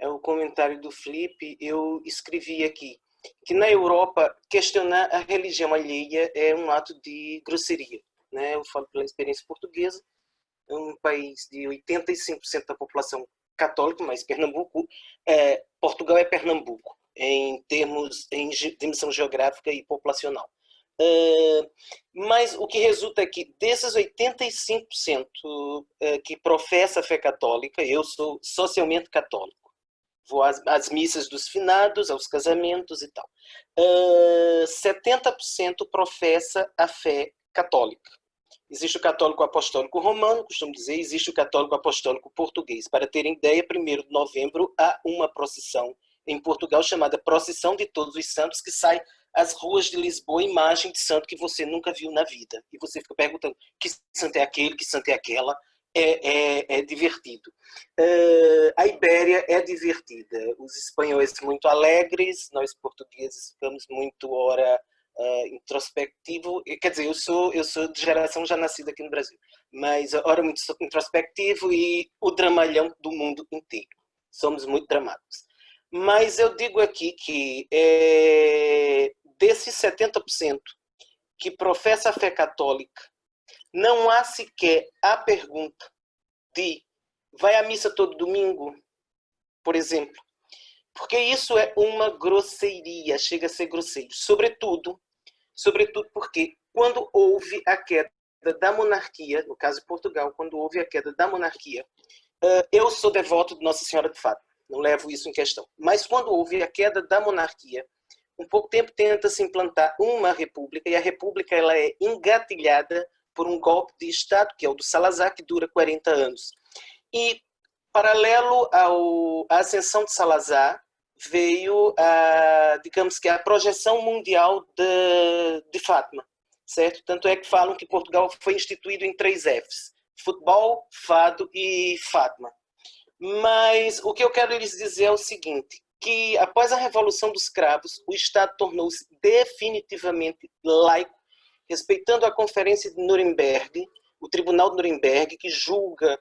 Speaker 6: o comentário do Felipe, eu escrevi aqui que na Europa questionar a religião alheia é um ato de grosseria, né? Eu falo pela experiência portuguesa, um país de 85% da população católica, mas Pernambuco, Portugal é Pernambuco, em termos, em dimensão geográfica e populacional. Mas o que resulta é que desses 85% que professa a fé católica, eu sou socialmente católico. Vou às missas dos finados, aos casamentos e tal. 70% professa a fé católica. Existe o católico apostólico romano, costumo dizer, existe o católico apostólico português. Para terem ideia, 1º de novembro há uma procissão em Portugal chamada Procissão de Todos os Santos, que sai às ruas de Lisboa, imagem de santo que você nunca viu na vida. E você fica perguntando, que santo é aquele, que santo é aquela? É divertido. A Ibéria é divertida. Os espanhóis muito alegres, nós portugueses ficamos muito introspectivo. Quer dizer, eu sou de geração já nascida aqui no Brasil, mas ora muito introspectivo e o dramalhão do mundo inteiro. Somos muito dramáticos. Mas eu digo aqui que desses 70% que professa a fé católica, não há sequer a pergunta de vai à missa todo domingo, por exemplo. Porque isso é uma grosseiria, chega a ser grosseiro. Sobretudo porque quando houve a queda da monarquia, no caso de Portugal, quando houve a queda da monarquia, eu sou devoto de Nossa Senhora de Fátima, não levo isso em questão. Mas quando houve a queda da monarquia, um pouco tempo tenta-se implantar uma república, e a república ela é engatilhada por um golpe de Estado, que é o do Salazar, que dura 40 anos. E, paralelo à ascensão de Salazar, veio, digamos que, a projeção mundial de Fátima, certo? Tanto é que falam que Portugal foi instituído em 3 Fs: futebol, fado e Fátima. Mas o que eu quero lhes dizer é o seguinte, que após a Revolução dos Cravos, o Estado tornou-se definitivamente laico, respeitando a Conferência de Nuremberg, o Tribunal de Nuremberg, que julga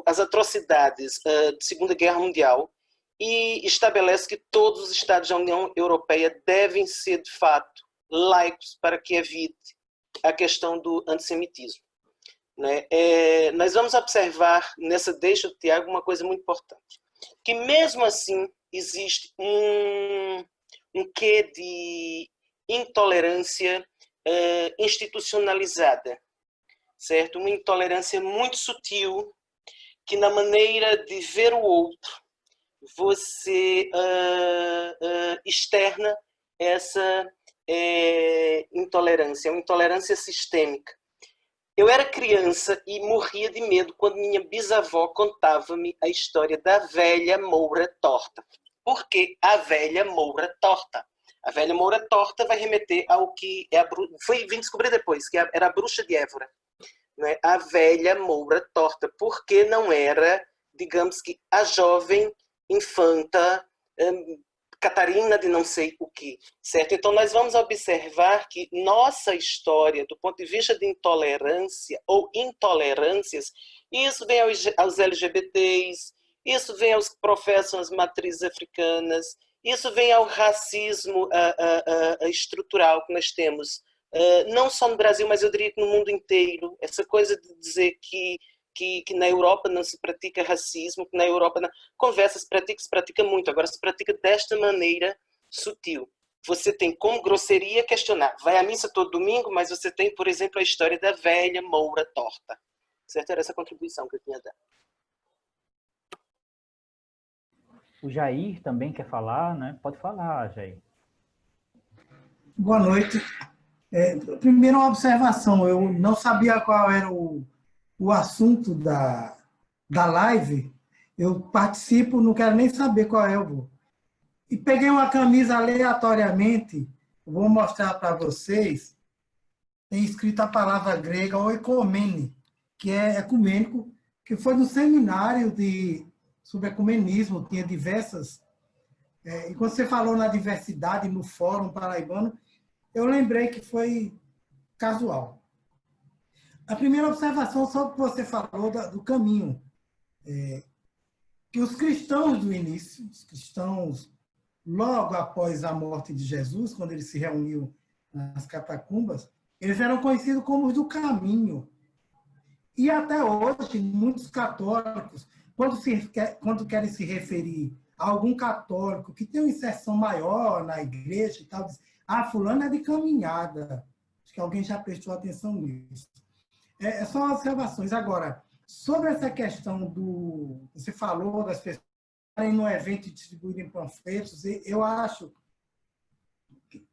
Speaker 6: as atrocidades da Segunda Guerra Mundial e estabelece que todos os Estados da União Europeia devem ser, de fato, laicos para que evite a questão do antissemitismo. Né? Nós vamos observar nessa deixa do Tiago uma coisa muito importante, que mesmo assim existe um quê de intolerância institucionalizada, certo? Uma intolerância muito sutil, que na maneira de ver o outro, você externa essa intolerância, uma intolerância sistêmica. Eu era criança e morria de medo quando minha bisavó contava-me a história da velha moura torta. Por que a velha moura torta? A velha moura torta vai remeter ao que vim descobrir depois, que era a bruxa de Évora. Né? A velha moura torta, porque não era, digamos que, a jovem infanta Catarina de não sei o que, certo? Então nós vamos observar que nossa história, do ponto de vista de intolerância ou intolerâncias, isso vem aos LGBTs, isso vem aos que professam as matrizes africanas, isso vem ao racismo estrutural que nós temos, não só no Brasil, mas eu diria que no mundo inteiro. Essa coisa de dizer que na Europa não se pratica racismo, que na Europa se pratica muito, agora se pratica desta maneira sutil. Você tem como grosseria questionar, vai à missa todo domingo, mas você tem, por exemplo, a história da velha moura torta. Certo? Era essa contribuição que eu tinha dado.
Speaker 4: O Jair também quer falar, né? Pode falar, Jair.
Speaker 7: Boa noite. Primeiro, uma observação. Eu não sabia qual era o assunto da live. Eu participo, não quero nem saber qual é. E peguei uma camisa aleatoriamente. Vou mostrar para vocês. Tem escrito a palavra grega oikomene, que é ecumênico, que foi no seminário sobre ecumenismo, tinha diversas. E quando você falou na diversidade, no Fórum Paraibano, eu lembrei que foi casual. A primeira observação sobre o que você falou do caminho. Que os cristãos do início, os cristãos logo após a morte de Jesus, quando ele se reuniu nas catacumbas, eles eram conhecidos como os do caminho. E até hoje, muitos católicos, quando querem se referir a algum católico que tem uma inserção maior na igreja e tal, diz, fulano é de caminhada. Acho que alguém já prestou atenção nisso. São observações. Agora, sobre essa questão você falou das pessoas no evento e distribuírem panfletos, eu acho,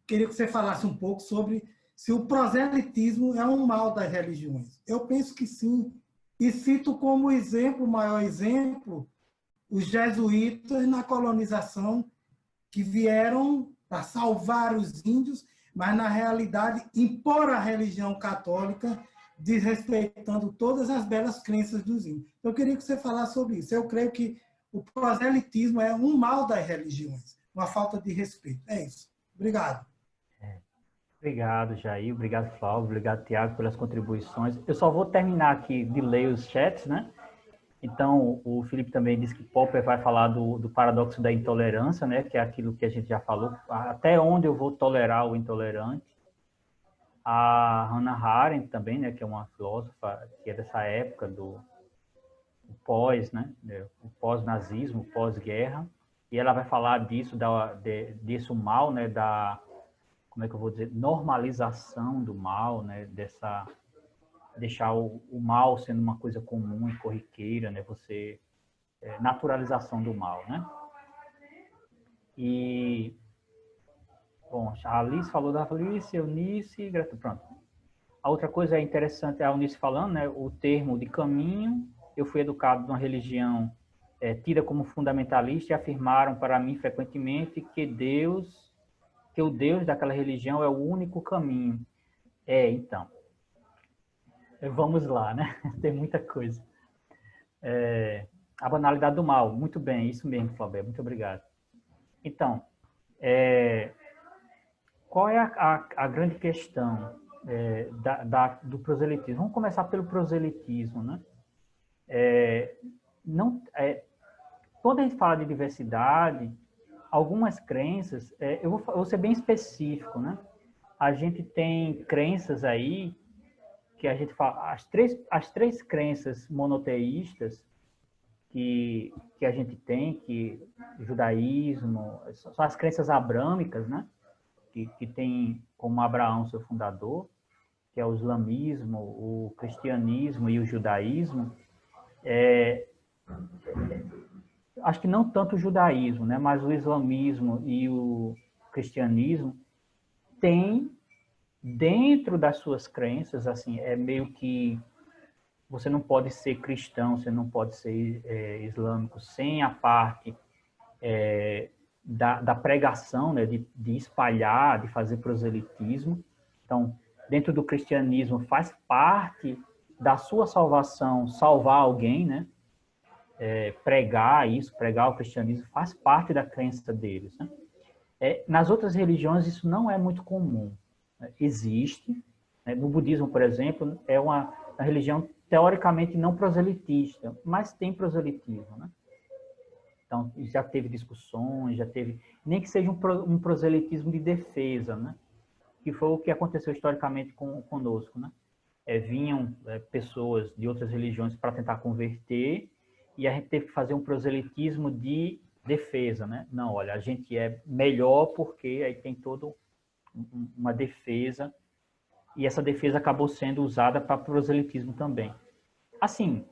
Speaker 7: queria que você falasse um pouco sobre se o proselitismo é um mal das religiões. Eu penso que sim, e cito como exemplo, o maior exemplo, os jesuítas na colonização, que vieram para salvar os índios, mas, na realidade, impor a religião católica, desrespeitando todas as belas crenças dos índios. Eu queria que você falasse sobre isso. Eu creio que o proselitismo é um mal das religiões, uma falta de respeito. É isso. Obrigado.
Speaker 4: Obrigado, Jair. Obrigado, Flávio. Obrigado, Tiago, pelas contribuições. Eu só vou terminar aqui de ler os chats, né? Então, o Felipe também disse que Popper vai falar do paradoxo da intolerância, né? Que é aquilo que a gente já falou. Até onde eu vou tolerar o intolerante? A Hannah Arendt também, né? Que é uma filósofa que é dessa época do pós, né? O pós-nazismo, pós-guerra. E ela vai falar disso, disso mal, né? Como é que eu vou dizer, normalização do mal, né? Deixar o mal sendo uma coisa comum e corriqueira, né? Naturalização do mal, né? E, bom, a Alice falou da Alice, Eunice, pronto. A outra coisa interessante é a Eunice falando, né? O termo de caminho, eu fui educado numa religião tida como fundamentalista e afirmaram para mim frequentemente que o Deus daquela religião é o único caminho. Então, vamos lá, né? Tem muita coisa. A banalidade do mal, muito bem, isso mesmo, Flávio, muito obrigado. Então, qual é a grande questão do proselitismo? Vamos começar pelo proselitismo, né? Quando a gente fala de diversidade, algumas crenças, eu vou ser bem específico, né? A gente tem crenças aí, que a gente fala, as três crenças monoteístas que a gente tem, que o judaísmo, são as crenças abrâmicas, né? Que tem como Abraão seu fundador, que é o islamismo, o cristianismo e o judaísmo. Acho que não tanto o judaísmo, né, mas o islamismo e o cristianismo têm, dentro das suas crenças, assim, meio que você não pode ser cristão, você não pode ser islâmico sem a parte da pregação, né, de espalhar, de fazer proselitismo. Então, dentro do cristianismo faz parte da sua salvação salvar alguém, né? Pregar o cristianismo faz parte da crença deles, né? Nas outras religiões isso não é muito comum, né? Existe, né? No budismo, por exemplo, é uma religião teoricamente não proselitista, mas tem proselitismo, né? Então já teve discussões, nem que seja um proselitismo de defesa, né? Que foi o que aconteceu historicamente conosco, né? Vinham pessoas de outras religiões para tentar converter, e a gente teve que fazer um proselitismo de defesa, né? Não, olha, a gente é melhor porque aí tem toda uma defesa, e essa defesa acabou sendo usada para proselitismo também. Assim,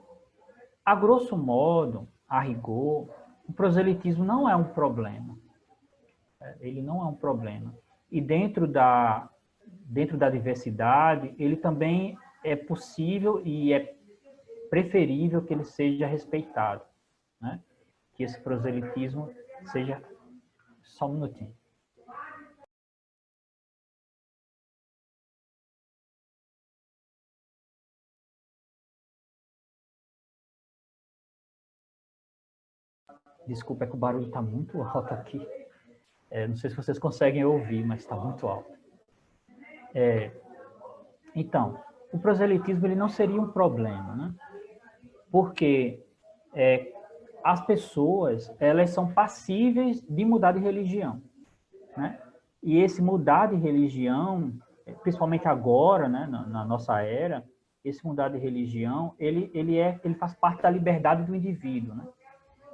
Speaker 4: a grosso modo, a rigor, o proselitismo não é um problema. Ele não é um problema. E dentro da diversidade, ele também é possível e é preferível que ele seja respeitado, né? Que esse proselitismo seja... Só um minutinho. Desculpa, é que o barulho está muito alto aqui. Não sei se vocês conseguem ouvir, mas está muito alto. Então, o proselitismo ele não seria um problema, né? Porque as pessoas, elas são passíveis de mudar de religião, né? E esse mudar de religião, principalmente agora, né, na nossa era, esse mudar de religião, ele faz parte da liberdade do indivíduo, né?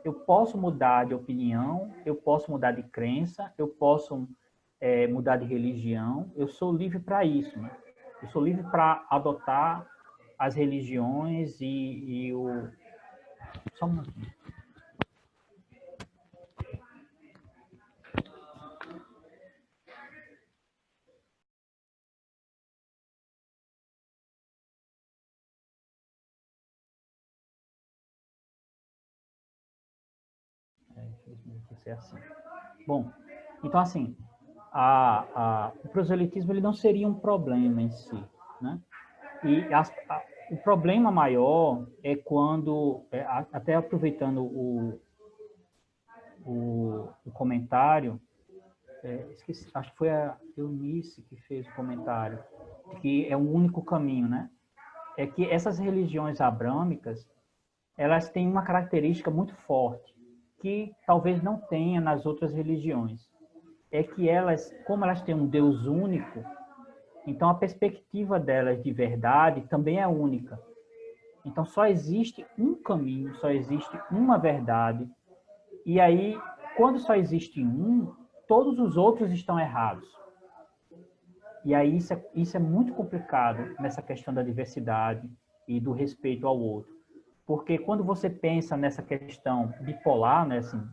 Speaker 4: Eu posso mudar de opinião, eu posso mudar de crença, eu posso mudar de religião, eu sou livre para isso, né? Eu sou livre para adotar as religiões e o... Só um minutinho. Infelizmente vai ser assim. Bom, então assim, o proselitismo ele não seria um problema em si, né? E o problema maior é quando, até aproveitando o comentário, esqueci, acho que foi a Eunice que fez o comentário, que é o único caminho, né? É que essas religiões abrâmicas, elas têm uma característica muito forte, que talvez não tenha nas outras religiões. É que elas, como elas têm um Deus único, então a perspectiva delas de verdade também é única. Então só existe um caminho, só existe uma verdade. E aí, quando só existe um, todos os outros estão errados. E aí isso é muito complicado nessa questão da diversidade e do respeito ao outro. Porque quando você pensa nessa questão bipolar, né, assim,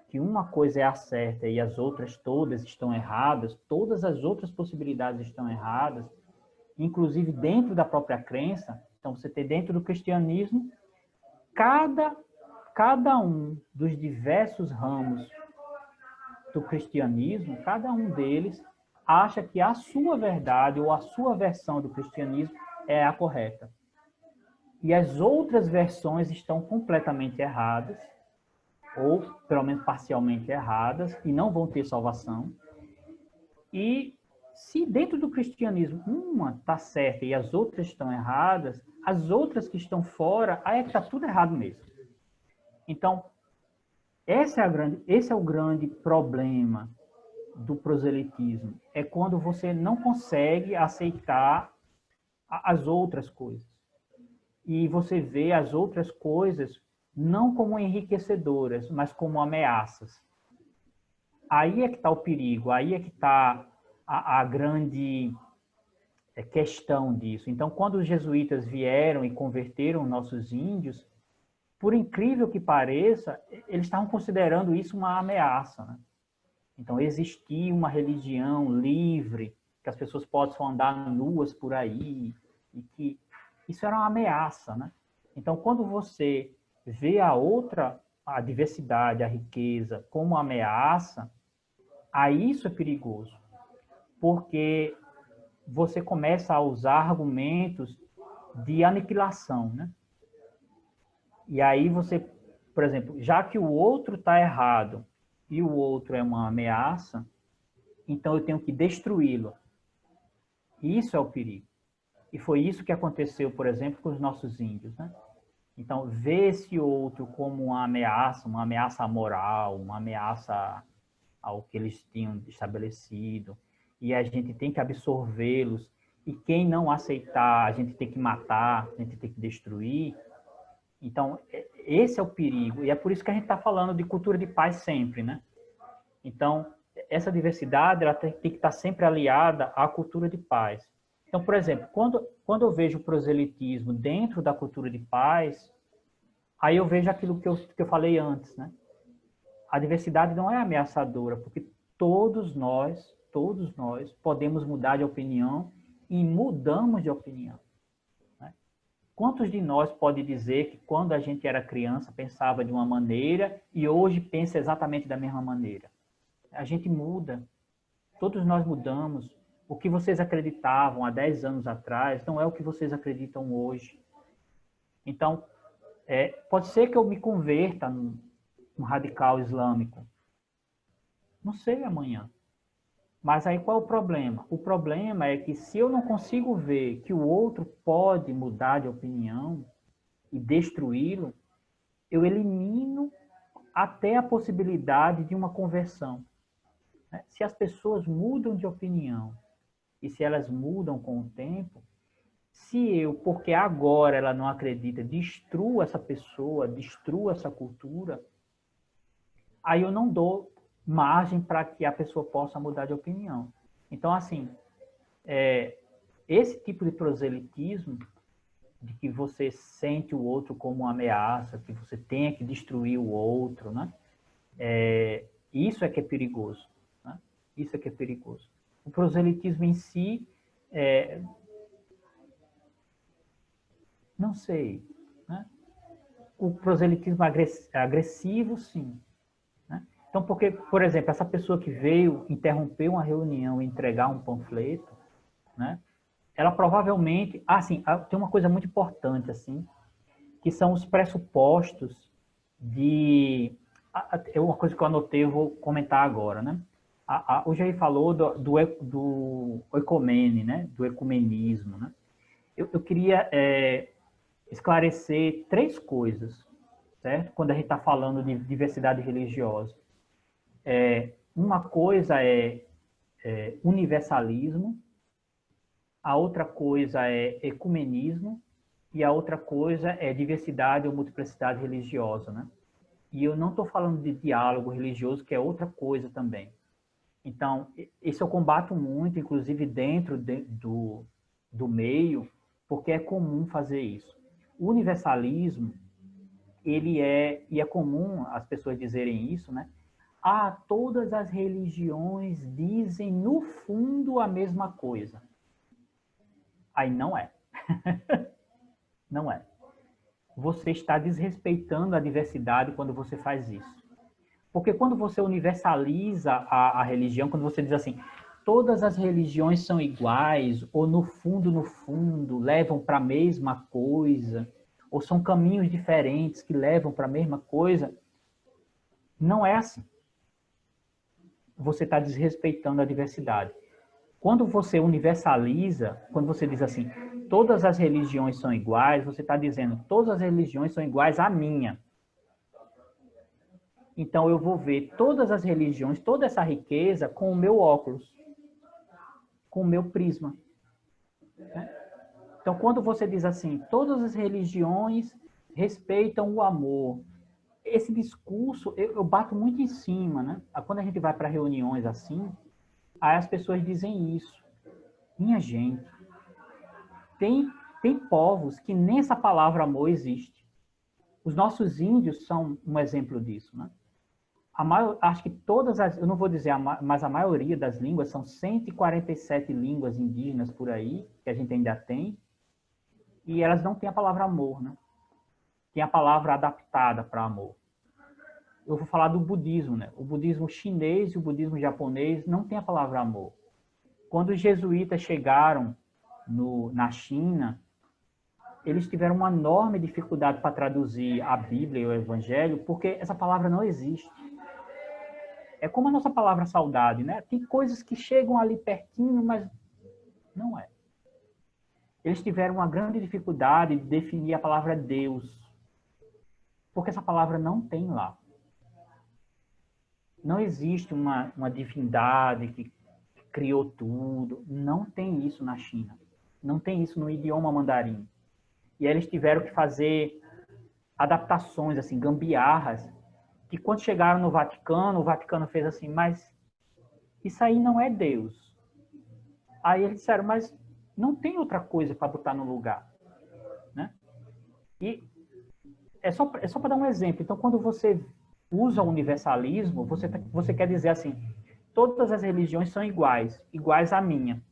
Speaker 4: que uma coisa é a certa e as outras todas estão erradas, todas as outras possibilidades estão erradas, inclusive dentro da própria crença. Então, você tem dentro do cristianismo, cada um dos diversos ramos do cristianismo, cada um deles acha que a sua verdade ou a sua versão do cristianismo é a correta. E as outras versões estão completamente erradas, ou pelo menos parcialmente erradas, e não vão ter salvação. E se dentro do cristianismo uma está certa e as outras estão erradas, as outras que estão fora, aí é que está tudo errado mesmo. Então, esse é o grande problema do proselitismo. É quando você não consegue aceitar as outras coisas. E você vê as outras coisas não como enriquecedoras, mas como ameaças. Aí é que está o perigo, aí é que está a grande questão disso. Então, quando os jesuítas vieram e converteram nossos índios, por incrível que pareça, eles estavam considerando isso uma ameaça, né? Então, existia uma religião livre, que as pessoas possam andar nuas por aí, e que isso era uma ameaça, né? Então, quando você vê a diversidade, a riqueza, como ameaça, aí isso é perigoso, porque você começa a usar argumentos de aniquilação, né? E aí você, por exemplo, já que o outro está errado e o outro é uma ameaça, então eu tenho que destruí-lo. Isso é o perigo. E foi isso que aconteceu, por exemplo, com os nossos índios, né? Então, ver esse outro como uma ameaça moral, uma ameaça ao que eles tinham estabelecido, e a gente tem que absorvê-los, e quem não aceitar, a gente tem que matar, a gente tem que destruir. Então, esse é o perigo, e é por isso que a gente está falando de cultura de paz sempre, né? Então, essa diversidade ela tem que estar sempre aliada à cultura de paz. Então, por exemplo, quando eu vejo o proselitismo dentro da cultura de paz, aí eu vejo aquilo que eu falei antes, né? A diversidade não é ameaçadora, porque todos nós podemos mudar de opinião e mudamos de opinião, né? Quantos de nós pode dizer que quando a gente era criança pensava de uma maneira e hoje pensa exatamente da mesma maneira? A gente muda, todos nós mudamos. O que vocês acreditavam há 10 anos atrás não é o que vocês acreditam hoje. Então, pode ser que eu me converta num radical islâmico. Não sei amanhã. Mas aí qual é o problema? O problema é que se eu não consigo ver que o outro pode mudar de opinião e destruí-lo, eu elimino até a possibilidade de uma conversão. Se as pessoas mudam de opinião e se elas mudam com o tempo, Se eu, porque agora ela não acredita, destruo essa pessoa, destruo essa cultura, aí eu não dou margem para que a pessoa possa mudar de opinião. Então, assim, esse tipo de proselitismo, de que você sente o outro como uma ameaça, que você tenha que destruir o outro, né? Isso é que é perigoso. Né? Isso é que é perigoso. O proselitismo em si, não sei. Né? O proselitismo agressivo, sim. Né? Então, porque, por exemplo, essa pessoa que veio interromper uma reunião e entregar um panfleto, né? Ela provavelmente... tem uma coisa muito importante, assim, que são os pressupostos de... É uma coisa que eu anotei, eu vou comentar agora, né? O Jair falou do ecumene, né? Do ecumenismo, né? Eu queria esclarecer 3 coisas, certo? Quando a gente está falando de diversidade religiosa. Uma coisa é universalismo, a outra coisa é ecumenismo e a outra coisa é diversidade ou multiplicidade religiosa, né? E eu não estou falando de diálogo religioso, que é outra coisa também. Então, isso eu combato muito, inclusive dentro do meio, porque é comum fazer isso. O universalismo, e é comum as pessoas dizerem isso, né? Todas as religiões dizem, no fundo, a mesma coisa. Aí não é. Não é. Você está desrespeitando a diversidade quando você faz isso. Porque quando você universaliza a religião, quando você diz assim, todas as religiões são iguais, ou no fundo, levam para a mesma coisa, ou são caminhos diferentes que levam para a mesma coisa, não é assim. Você está desrespeitando a diversidade. Quando você universaliza, quando você diz assim, todas as religiões são iguais, você está dizendo, todas as religiões são iguais à minha. Então, eu vou ver todas as religiões, toda essa riqueza com o meu óculos, com o meu prisma. Então, quando você diz assim, todas as religiões respeitam o amor, esse discurso, eu bato muito em cima, né? Quando a gente vai para reuniões assim, aí as pessoas dizem isso. Minha gente, tem povos que nem essa palavra amor existe. Os nossos índios são um exemplo disso, né? Acho que todas as, eu não vou dizer, mas a maioria das línguas, são 147 línguas indígenas por aí, que a gente ainda tem, e elas não têm a palavra amor, né? Tem a palavra adaptada para amor. Eu vou falar do budismo, né? O budismo chinês e o budismo japonês não tem a palavra amor. Quando os jesuítas chegaram na China, eles tiveram uma enorme dificuldade para traduzir a Bíblia e o Evangelho, porque essa palavra não existe. É como a nossa palavra saudade, né? Tem coisas que chegam ali pertinho, mas não é. Eles tiveram uma grande dificuldade de definir a palavra Deus, porque essa palavra não tem lá. Não existe uma divindade que criou tudo. Não tem isso na China. Não tem isso no idioma mandarim. E aí eles tiveram que fazer adaptações, assim, gambiarras, que quando chegaram no Vaticano, o Vaticano fez assim, mas isso aí não é Deus. Aí eles disseram, mas não tem outra coisa para botar no lugar. Né? E é só para dar um exemplo. Então, quando você usa o universalismo, você quer dizer assim, todas as religiões são iguais à minha.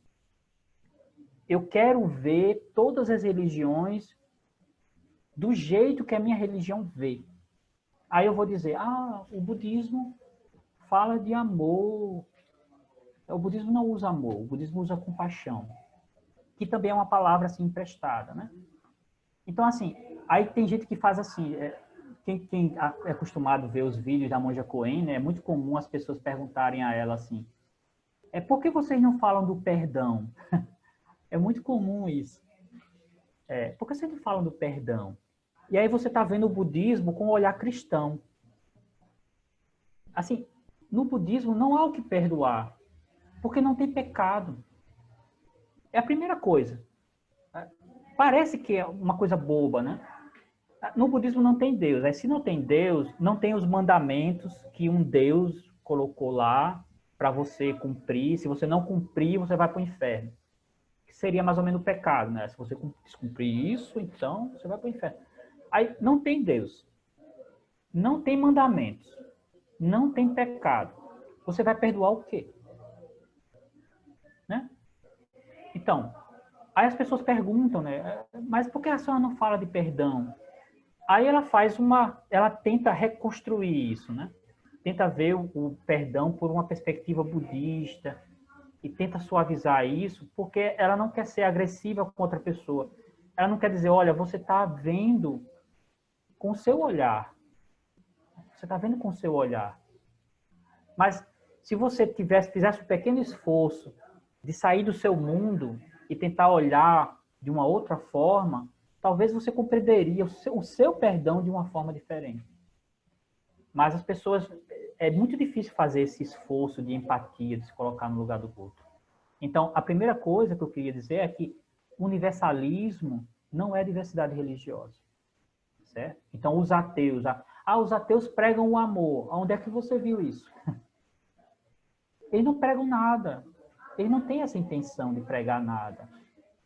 Speaker 4: Eu quero ver todas as religiões do jeito que a minha religião vê. Aí eu vou dizer, o budismo fala de amor. O budismo não usa amor, o budismo usa compaixão, que também é uma palavra assim emprestada, né? Então, assim, aí tem gente que faz assim, quem é acostumado a ver os vídeos da Monja Coen, né, é muito comum as pessoas perguntarem a ela assim, por que vocês não falam do perdão? É muito comum isso. Por que vocês não falam do perdão? E aí você está vendo o budismo com um olhar cristão. Assim, no budismo não há o que perdoar, porque não tem pecado. É a primeira coisa. parece que é uma coisa boba, né? No budismo não tem Deus. Aí, se não tem Deus, não tem os mandamentos que um Deus colocou lá para você cumprir. Se você não cumprir, você vai para o inferno. Que seria mais ou menos o pecado, né? Se você cumprir isso, então você vai para o inferno. Aí não tem Deus. Não tem mandamentos. Não tem pecado. Você vai perdoar o quê? Né? Então, aí as pessoas perguntam, né? Mas por que a senhora não fala de perdão? Aí ela tenta reconstruir isso, né? Tenta ver o perdão por uma perspectiva budista e tenta suavizar isso, porque ela não quer ser agressiva com outra pessoa. Ela não quer dizer, olha, você está vendo com o seu olhar. Você está vendo com o seu olhar. Mas se você fizesse um pequeno esforço de sair do seu mundo e tentar olhar de uma outra forma, talvez você compreenderia o seu perdão de uma forma diferente. Mas as pessoas, é muito difícil fazer esse esforço de empatia, de se colocar no lugar do outro. Então, a primeira coisa que eu queria dizer é que universalismo não é diversidade religiosa. Certo? Então, os ateus pregam o amor. Onde é que você viu isso? Eles não pregam nada. Eles não têm essa intenção de pregar nada.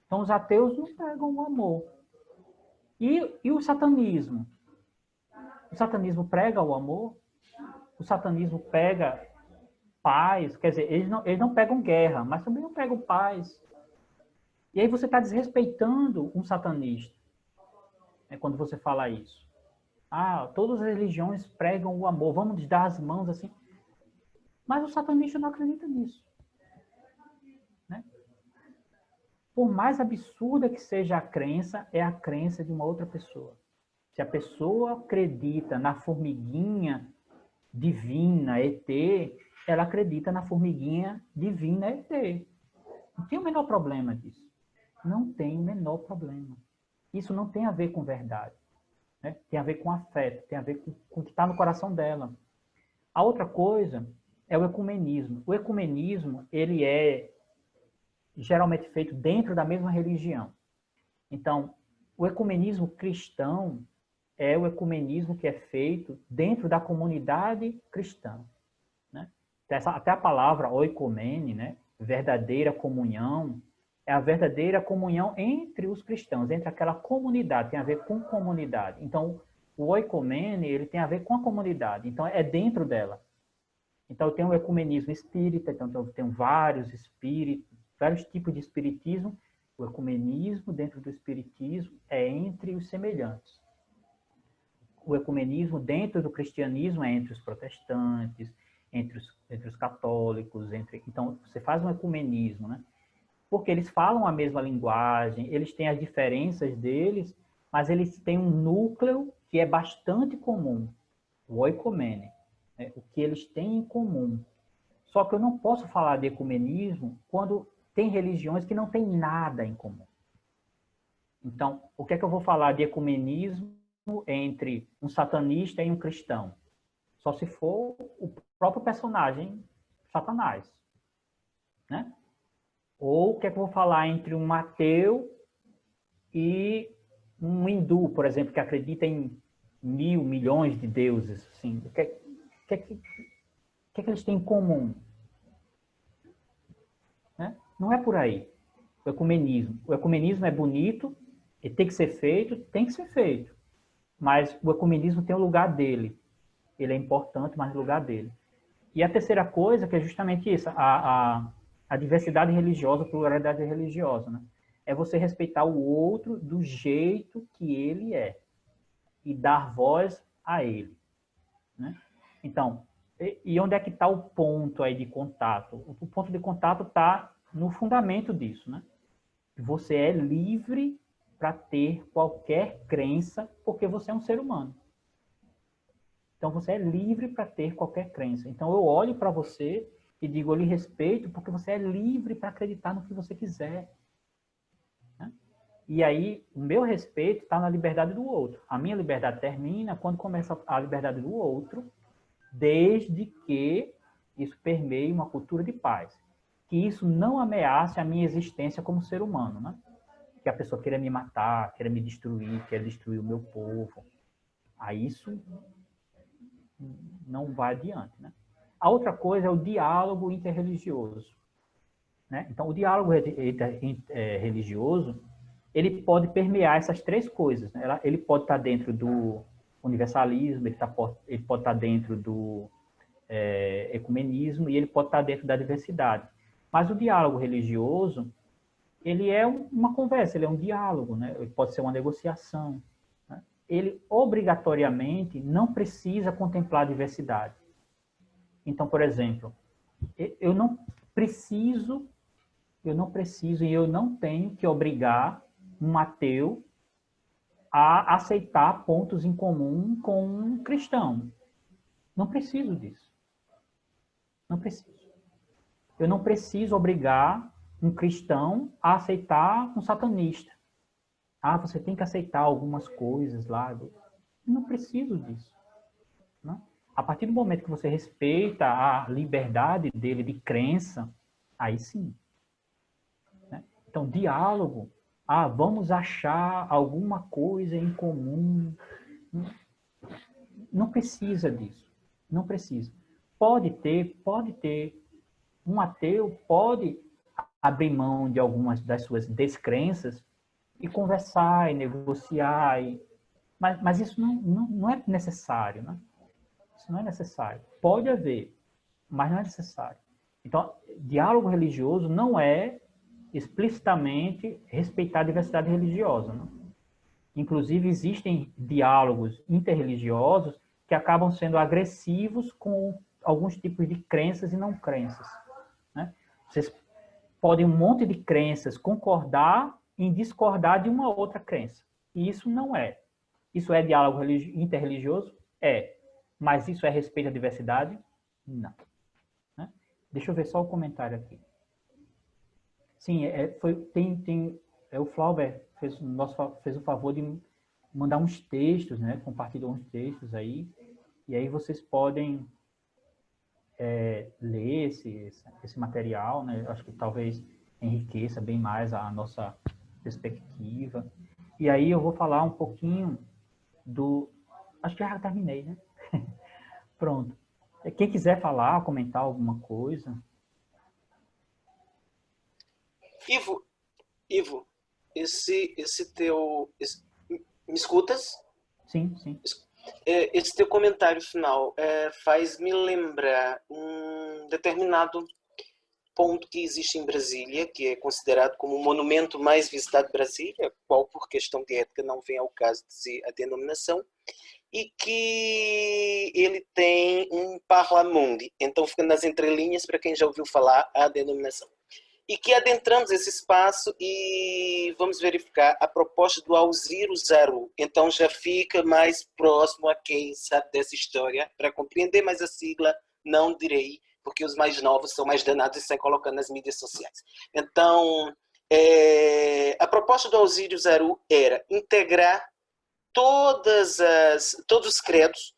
Speaker 4: Então, os ateus não pregam o amor. E o satanismo? O satanismo prega o amor? O satanismo prega paz? Quer dizer, eles não pregam guerra, mas também não pregam paz. E aí você está desrespeitando um satanista, né, quando você fala isso. Todas as religiões pregam o amor, vamos dar as mãos assim. Mas o satanista não acredita nisso. Né? Por mais absurda que seja a crença, é a crença de uma outra pessoa. Se a pessoa acredita na formiguinha divina, ET, ela acredita na formiguinha divina, ET. Não tem o menor problema disso. Não tem o menor problema. Isso não tem a ver com verdade. Né? Tem a ver com afeto, tem a ver com o que está no coração dela. A outra coisa é o ecumenismo. O ecumenismo, ele é geralmente feito dentro da mesma religião. Então, o ecumenismo cristão é o ecumenismo que é feito dentro da comunidade cristã. Né? Até a palavra oikomene, né? Verdadeira comunhão, é a verdadeira comunhão entre os cristãos, entre aquela comunidade, tem a ver com comunidade. Então, o oikomene, ele tem a ver com a comunidade, então é dentro dela. Então, tem o ecumenismo espírita, então eu tenho vários espíritos, vários tipos de espiritismo. O ecumenismo dentro do espiritismo é entre os semelhantes. O ecumenismo dentro do cristianismo é entre os protestantes, entre os católicos, então você faz um ecumenismo, né? Porque eles falam a mesma linguagem, eles têm as diferenças deles, mas eles têm um núcleo que é bastante comum, o oikomene, né? O que eles têm em comum. Só que eu não posso falar de ecumenismo quando tem religiões que não têm nada em comum. Então, o que é que eu vou falar de ecumenismo entre um satanista e um cristão? Só se for o próprio personagem Satanás, né? Ou o que é que eu vou falar entre um ateu e um hindu, por exemplo, que acredita em 1.000, milhões de deuses? Assim, o que é que eles têm em comum? Né? Não é por aí. O ecumenismo é bonito, ele tem que ser feito, mas o ecumenismo tem o lugar dele. Ele é importante, mas o lugar dele. E a terceira coisa, que é justamente isso, a diversidade religiosa, a pluralidade religiosa, né? É você respeitar o outro do jeito que ele é e dar voz a ele, né? Então, e onde é que está o ponto aí de contato? O ponto de contato está no fundamento disso, né? Você é livre para ter qualquer crença, porque você é um ser humano. Então, você é livre para ter qualquer crença. Então, eu olho para você e digo, eu lhe respeito, porque você é livre para acreditar no que você quiser. Né? E aí, o meu respeito está na liberdade do outro. A minha liberdade termina quando começa a liberdade do outro, desde que isso permeie uma cultura de paz. Que isso não ameace a minha existência como ser humano. Né? que a pessoa queira me matar, queira me destruir, queira destruir o meu povo. Aí isso não vai adiante, né? A outra coisa é o diálogo interreligioso, né? Então, o diálogo religioso, ele pode permear essas três coisas, né? Ele pode estar dentro do universalismo, ele pode estar dentro do ecumenismo e ele pode estar dentro da diversidade. Mas o diálogo religioso, ele é uma conversa, ele é um diálogo, né? Ele pode ser uma negociação, né? Ele obrigatoriamente não precisa contemplar a diversidade. Então, por exemplo, eu não preciso e eu não tenho que obrigar um ateu a aceitar pontos em comum com um cristão. Não preciso disso. Não preciso. Eu não preciso obrigar um cristão a aceitar um satanista. Ah, você tem que aceitar algumas coisas lá. Eu não preciso disso. Não? A partir do momento que você respeita a liberdade dele de crença, aí sim. Né? Então, diálogo. Ah, vamos achar alguma coisa em comum. Não precisa disso. Não precisa. Pode ter. Um ateu pode abrir mão de algumas das suas descrenças e conversar, e negociar. Mas isso não é necessário, né? Isso não é necessário. Pode haver, mas não é necessário. Então, diálogo religioso não é explicitamente respeitar a diversidade religiosa, né? Inclusive, existem diálogos interreligiosos que acabam sendo agressivos com alguns tipos de crenças e não crenças, né? Vocês podem, um monte de crenças, concordar em discordar de uma outra crença. E isso não é. Isso é diálogo interreligioso? É. Mas isso é respeito à diversidade? Não. Né? Deixa eu ver só o comentário aqui. Sim, o Flauber fez o favor de mandar uns textos, né? Compartilhou uns textos aí. E aí vocês podem ler esse material, né? Acho que talvez enriqueça bem mais a nossa perspectiva. E aí eu vou falar um pouquinho acho que já terminei, né? Pronto. Quem quiser falar, comentar alguma coisa.
Speaker 6: Ivo, me escutas?
Speaker 4: Sim.
Speaker 6: Esse teu comentário final faz-me lembrar um determinado ponto que existe em Brasília, que é considerado como o monumento mais visitado de Brasília, qual por questão de ética não vem ao caso dizer a denominação, e que ele tem um parlamundi, então fica nas entrelinhas para quem já ouviu falar a denominação. E que adentramos esse espaço e vamos verificar a proposta do Alziro Zaru. Então já fica mais próximo a quem sabe dessa história para compreender, mas a sigla não direi, porque os mais novos são mais danados e saem colocando nas mídias sociais. Então, a proposta do Alziro Zaru era integrar todos os credos,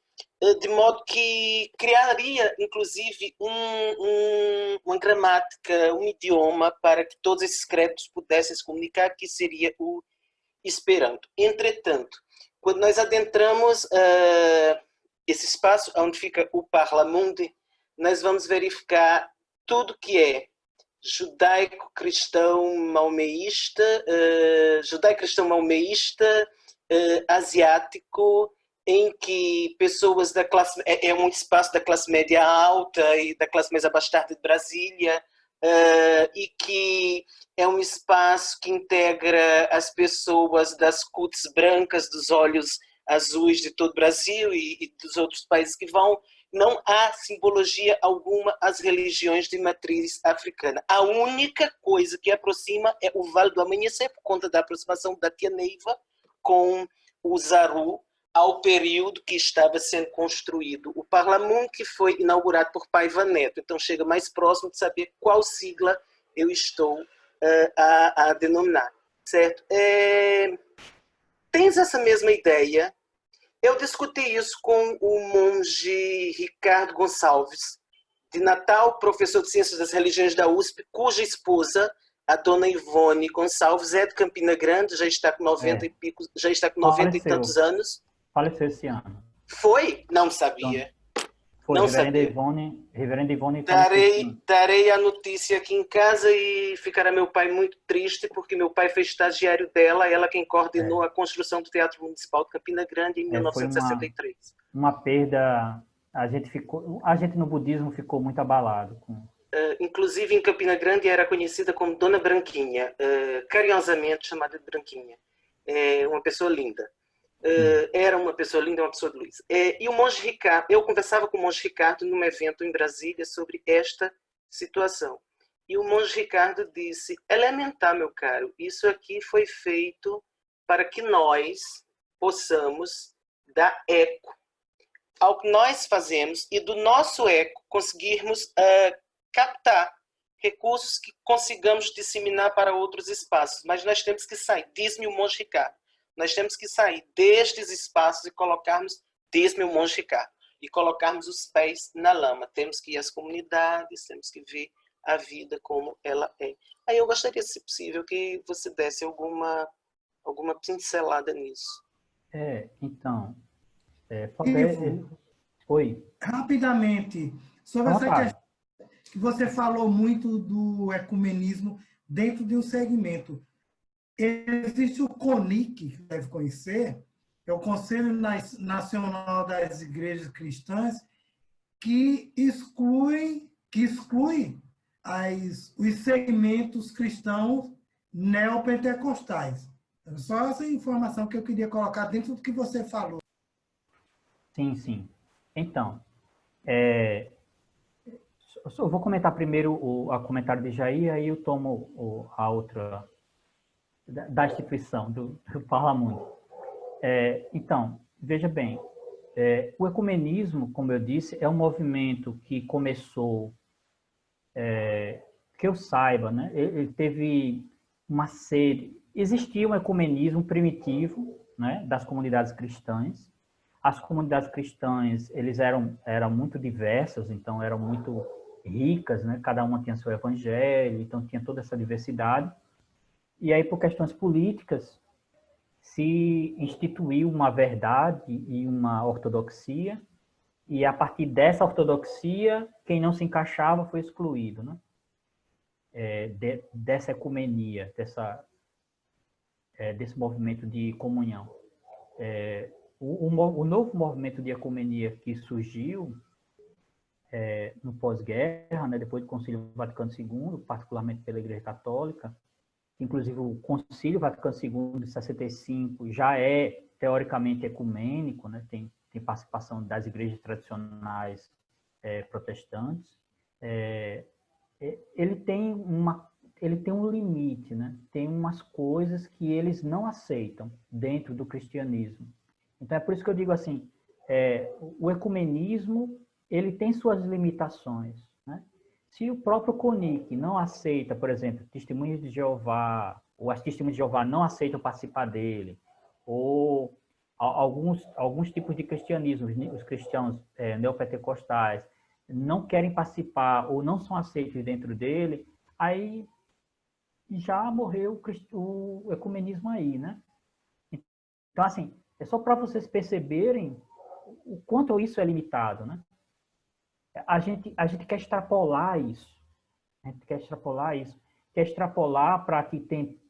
Speaker 6: de modo que criaria, inclusive, uma gramática, um idioma para que todos esses credos pudessem se comunicar, que seria o Esperanto. Entretanto, quando nós adentramos esse espaço onde fica o Parlamundi, nós vamos verificar tudo que é judaico-cristão maomeísta, asiático, em que pessoas da classe... É um espaço da classe média alta e da classe mais abastada de Brasília, e que é um espaço que integra as pessoas das cutes brancas, dos olhos azuis de todo o Brasil e dos outros países que vão. Não há simbologia alguma às religiões de matriz africana. A única coisa que aproxima é o Vale do Amanhecer, por conta da aproximação da Tia Neiva com o Zaru ao período que estava sendo construído o Parlamundi, que foi inaugurado por Paiva Neto. Então chega mais próximo de saber qual sigla eu estou a denominar, certo? Tens essa mesma ideia? Eu discuti isso com o monge Ricardo Gonçalves, de Natal, professor de Ciências das Religiões da USP, cuja esposa a dona Ivone Gonçalves é de Campina Grande, já está com 90 e pico, já está com 90 e tantos anos.
Speaker 4: Faleceu esse ano.
Speaker 6: Foi? Não
Speaker 4: Então,
Speaker 6: sabia.
Speaker 4: foi,
Speaker 6: Não
Speaker 4: Reverenda
Speaker 6: sabia.
Speaker 4: Ivone, Reverenda Ivone faleceu esse ano.
Speaker 6: Darei a notícia aqui em casa e ficará meu pai muito triste, porque meu pai foi estagiário dela, ela quem coordenou a construção do Teatro Municipal de Campina Grande em
Speaker 4: Foi
Speaker 6: 1963.
Speaker 4: uma perda, a gente no budismo ficou muito abalado com...
Speaker 6: Inclusive em Campina Grande era conhecida como Dona Branquinha, carinhosamente chamada de Branquinha. Uma pessoa linda. Era uma pessoa linda, uma pessoa de luz. E o monge Ricardo, eu conversava com o monge Ricardo num evento em Brasília sobre esta situação. E o monge Ricardo disse: elementar, meu caro, isso aqui foi feito para que nós possamos dar eco ao que nós fazemos e do nosso eco conseguirmos captar recursos que consigamos disseminar para outros espaços. Mas nós temos que sair, diz-me o monge Ricardo, nós temos que sair destes espaços e colocarmos, diz-me o monge Ricardo, e colocarmos os pés na lama. Temos que ir às comunidades, temos que ver a vida como ela é. Aí eu gostaria, se possível, que você desse alguma pincelada nisso.
Speaker 4: Então,
Speaker 7: Ivo,
Speaker 4: Oi.
Speaker 7: rapidamente, sobre essa questão que você falou muito do ecumenismo dentro de um segmento. Existe o CONIC, que deve conhecer, é o Conselho Nacional das Igrejas Cristãs, que exclui os segmentos cristãos neopentecostais. Só essa informação que eu queria colocar dentro do que você falou.
Speaker 4: Sim. Então, eu vou comentar primeiro o comentário de Jair, aí eu tomo a outra da instituição, do Parlamundo. Então, veja bem, o ecumenismo, como eu disse, é um movimento que começou, que eu saiba, né? Ele teve uma série... Existia um ecumenismo primitivo, né, das comunidades cristãs. As comunidades cristãs, eles eram muito diversas, então eram muito ricas, né? Cada uma tinha seu evangelho, então tinha toda essa diversidade. E aí, por questões políticas, se instituiu uma verdade e uma ortodoxia, e a partir dessa ortodoxia, quem não se encaixava foi excluído, né? Dessa ecumenia, desse movimento de comunhão. O novo movimento de ecumenia que surgiu no pós-guerra, né, depois do Concílio Vaticano II, particularmente pela Igreja Católica, inclusive o Concílio Vaticano II de 65 já é teoricamente ecumênico, né, tem participação das igrejas tradicionais protestantes, ele tem um limite, né? Tem umas coisas que eles não aceitam dentro do cristianismo. Então, é por isso que eu digo assim, o ecumenismo, ele tem suas limitações, né? Se o próprio CONIC não aceita, por exemplo, Testemunhas de Jeová, ou as Testemunhas de Jeová não aceitam participar dele, ou alguns tipos de cristianismo, os cristãos neopentecostais, não querem participar ou não são aceitos dentro dele, aí já morreu o ecumenismo aí, né? Então, assim, é só para vocês perceberem o quanto isso é limitado, né? A gente quer extrapolar isso. A gente quer extrapolar isso. Quer extrapolar para que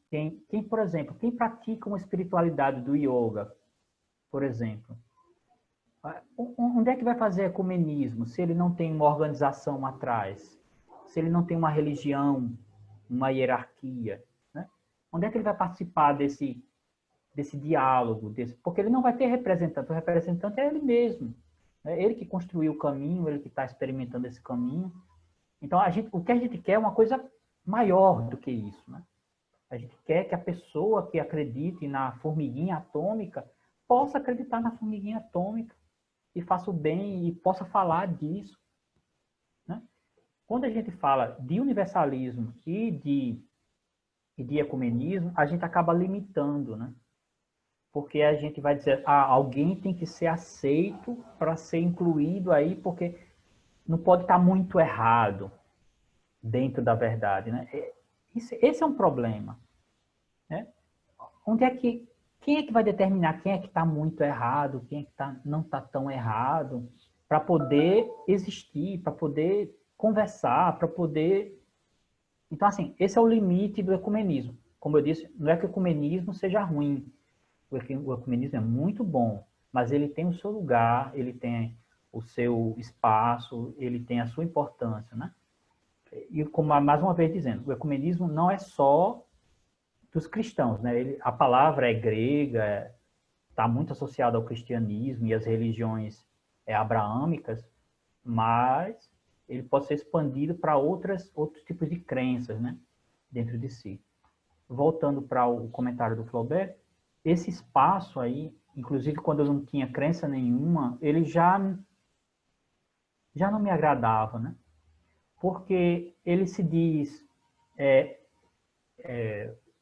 Speaker 4: quem, por exemplo, quem pratica uma espiritualidade do yoga, por exemplo, onde é que vai fazer ecumenismo se ele não tem uma organização atrás? Se ele não tem uma religião, uma hierarquia, né? Onde é que ele vai participar desse diálogo? Porque ele não vai ter representante. O representante é ele mesmo. É ele que construiu o caminho, ele que está experimentando esse caminho. Então, o que a gente quer é uma coisa maior do que isso, né? A gente quer que a pessoa que acredite na formiguinha atômica possa acreditar na formiguinha atômica e faça o bem e possa falar disso, né? Quando a gente fala de universalismo e de ecumenismo, a gente acaba limitando, né? Porque a gente vai dizer, alguém tem que ser aceito para ser incluído aí, porque não pode estar muito errado dentro da verdade, né? Esse é um problema, né? Quem é que vai determinar quem é que está muito errado, quem é que não está tão errado, para poder existir, para poder conversar, para poder... Então, assim, esse é o limite do ecumenismo. Como eu disse, não é que o ecumenismo seja ruim. O ecumenismo é muito bom, mas ele tem o seu lugar, ele tem o seu espaço, ele tem a sua importância, né? E como mais uma vez dizendo, o ecumenismo não é só dos cristãos, né? A palavra é grega, está muito associada ao cristianismo e às religiões abraâmicas, mas ele pode ser expandido para outros tipos de crenças, né? Dentro de si. Voltando para o comentário do Flaubert, esse espaço aí, inclusive quando eu não tinha crença nenhuma, ele já não me agradava, né? Porque ele se diz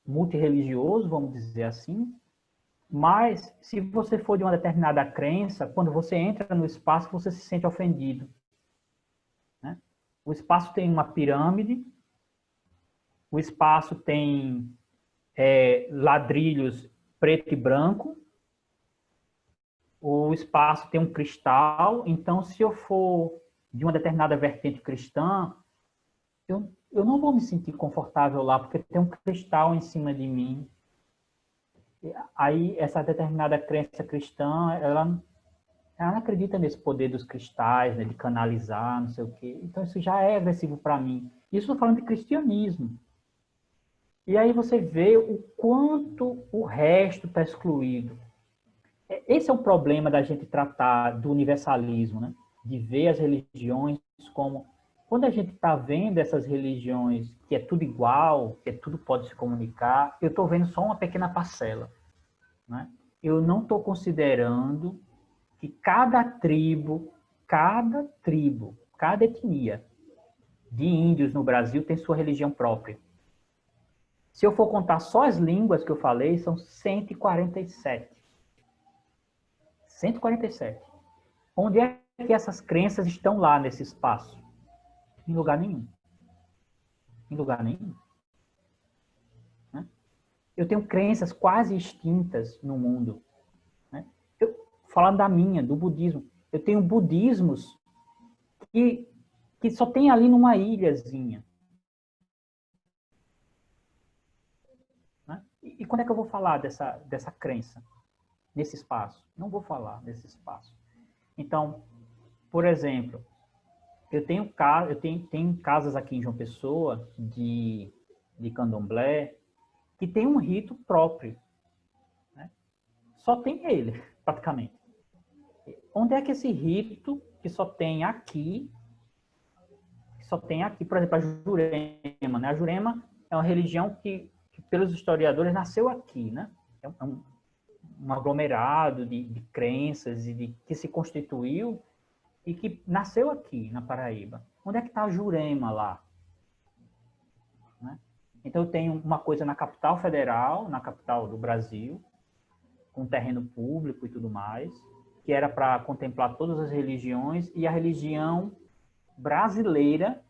Speaker 4: multirreligioso, vamos dizer assim, mas se você for de uma determinada crença, quando você entra no espaço, você se sente ofendido, né? O espaço tem uma pirâmide, o espaço tem ladrilhos preto e branco, o espaço tem um cristal, então se eu for de uma determinada vertente cristã, eu não vou me sentir confortável lá, porque tem um cristal em cima de mim. Aí, essa determinada crença cristã, ela não acredita nesse poder dos cristais, né, de canalizar, não sei o quê. Então, isso já é agressivo para mim. Isso estou falando de cristianismo. E aí você vê o quanto o resto está excluído. Esse é o problema da gente tratar do universalismo, né? De ver as religiões como... Quando a gente está vendo essas religiões que é tudo igual, que tudo pode se comunicar, eu estou vendo só uma pequena parcela, né? Eu não estou considerando que cada tribo, cada etnia de índios no Brasil tem sua religião própria. Se eu for contar só as línguas que eu falei, são 147. 147. Onde é que essas crenças estão lá nesse espaço? Em lugar nenhum. Em lugar nenhum. Né? Eu tenho crenças quase extintas no mundo. Né? Falando da minha, do budismo, eu tenho budismos que só tem ali numa ilhazinha. Né? E quando é que eu vou falar dessa crença? Nesse espaço? Não vou falar nesse espaço. Então, por exemplo, eu tenho casas aqui em João Pessoa, de candomblé, que tem um rito próprio. Né? Só tem ele, praticamente. Onde é que esse rito, que só tem aqui, por exemplo, a Jurema, né? A Jurema é uma religião que pelos historiadores, nasceu aqui, né? É um aglomerado de crenças e que se constituiu e que nasceu aqui, na Paraíba. Onde é que está a Jurema lá? Né? Então, eu tenho uma coisa na capital federal, na capital do Brasil, com terreno público e tudo mais, que era para contemplar todas as religiões, e a religião brasileira,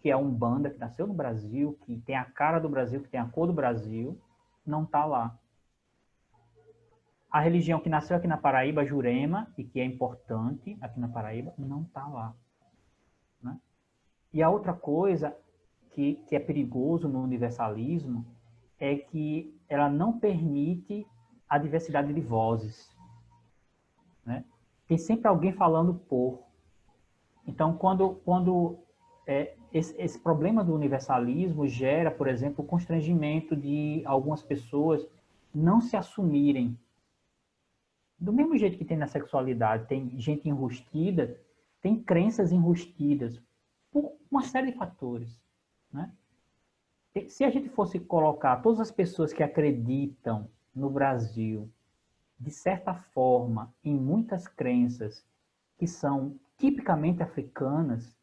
Speaker 4: que é a Umbanda, que nasceu no Brasil, que tem a cara do Brasil, que tem a cor do Brasil, não está lá. A religião que nasceu aqui na Paraíba, Jurema, e que é importante aqui na Paraíba, não está lá. Né? E a outra coisa que é perigoso no universalismo é que ela não permite a diversidade de vozes. Né? Tem sempre alguém falando por. Então, quando esse problema do universalismo gera, por exemplo, o constrangimento de algumas pessoas não se assumirem. Do mesmo jeito que tem na sexualidade, tem gente enrustida, tem crenças enrustidas, por uma série de fatores. Né? Se a gente fosse colocar todas as pessoas que acreditam no Brasil, de certa forma, em muitas crenças que são tipicamente africanas,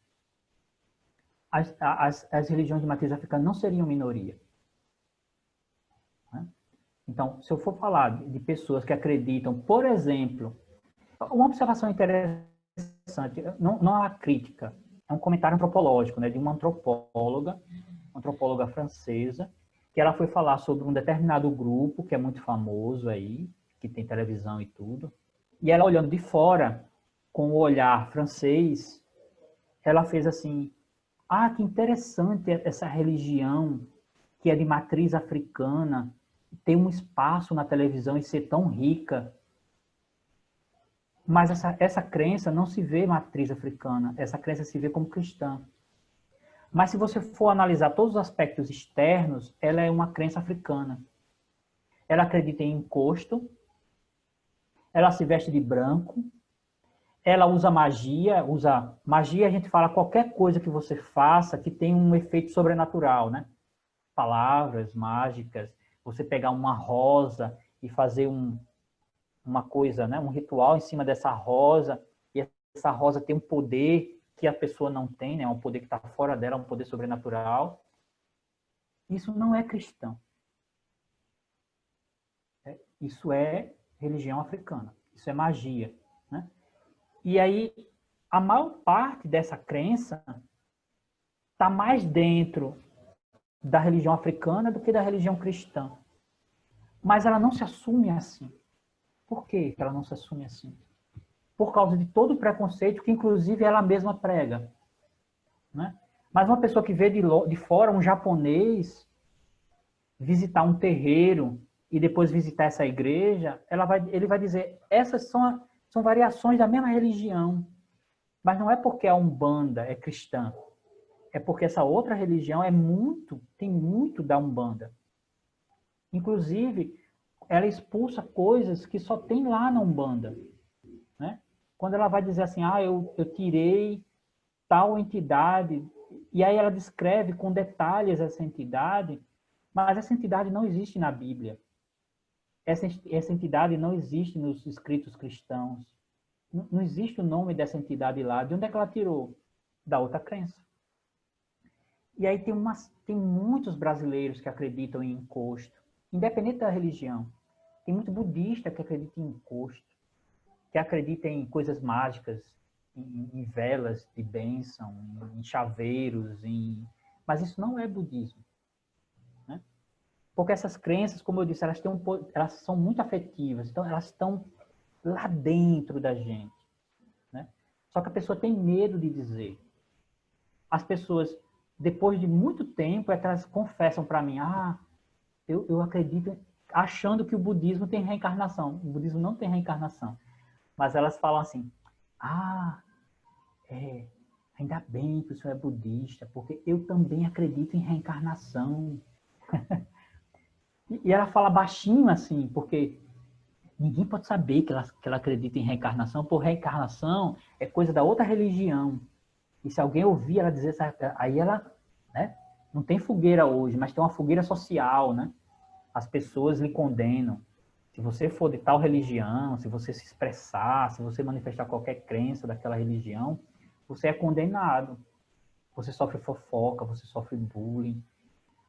Speaker 4: as religiões de matriz africana não seriam minoria. Né? Então, se eu for falar de pessoas que acreditam, por exemplo, uma observação interessante, não é uma crítica, é um comentário antropológico, né, de uma antropóloga, antropóloga francesa, que ela foi falar sobre um determinado grupo que é muito famoso aí, que tem televisão e tudo. E ela olhando de fora, com o olhar francês, ela fez assim: ah, que interessante essa religião que é de matriz africana, ter um espaço na televisão e ser tão rica. Mas essa crença não se vê matriz africana, essa crença se vê como cristã. Mas se você for analisar todos os aspectos externos, ela é uma crença africana. Ela acredita em encosto, ela se veste de branco, ela usa magia, a gente fala qualquer coisa que você faça que tem um efeito sobrenatural, né? Palavras mágicas, você pegar uma rosa e fazer uma coisa, né? Um ritual em cima dessa rosa, e essa rosa tem um poder que a pessoa não tem, né? Um poder que está fora dela, um poder sobrenatural. Isso não é cristão. Isso é religião africana. Isso é magia, né? E aí, a maior parte dessa crença está mais dentro da religião africana do que da religião cristã. Mas ela não se assume assim. Por que ela não se assume assim? Por causa de todo o preconceito que, inclusive, ela mesma prega, né? Mas uma pessoa que vê de fora, um japonês, visitar um terreiro e depois visitar essa igreja, ele vai dizer, essas são variações da mesma religião. Mas não é porque a Umbanda é cristã. É porque essa outra religião tem muito da Umbanda. Inclusive, ela expulsa coisas que só tem lá na Umbanda, né? Quando ela vai dizer assim, eu tirei tal entidade, e aí ela descreve com detalhes essa entidade, mas essa entidade não existe na Bíblia. Essa entidade não existe nos escritos cristãos. Não existe o nome dessa entidade lá. De onde é que ela tirou? Da outra crença. E aí tem muitos brasileiros que acreditam em encosto, independente da religião. Tem muito budista que acredita em encosto, que acredita em coisas mágicas, em velas de bênção, em chaveiros, mas isso não é budismo, né? Porque essas crenças, como eu disse, elas são muito afetivas, então elas estão lá dentro da gente, né? Só que a pessoa tem medo de dizer. As pessoas, depois de muito tempo, elas confessam para mim, eu acredito, achando que o budismo tem reencarnação. O budismo não tem reencarnação. Mas elas falam assim, ainda bem que o senhor é budista, porque eu também acredito em reencarnação. E ela fala baixinho assim, porque ninguém pode saber que ela acredita em reencarnação, por reencarnação é coisa da outra religião. E se alguém ouvir ela dizer, aí ela, né, não tem fogueira hoje, mas tem uma fogueira social, né? As pessoas lhe condenam. Se você for de tal religião, se você se expressar, se você manifestar qualquer crença daquela religião, você é condenado. Você sofre fofoca, você sofre bullying.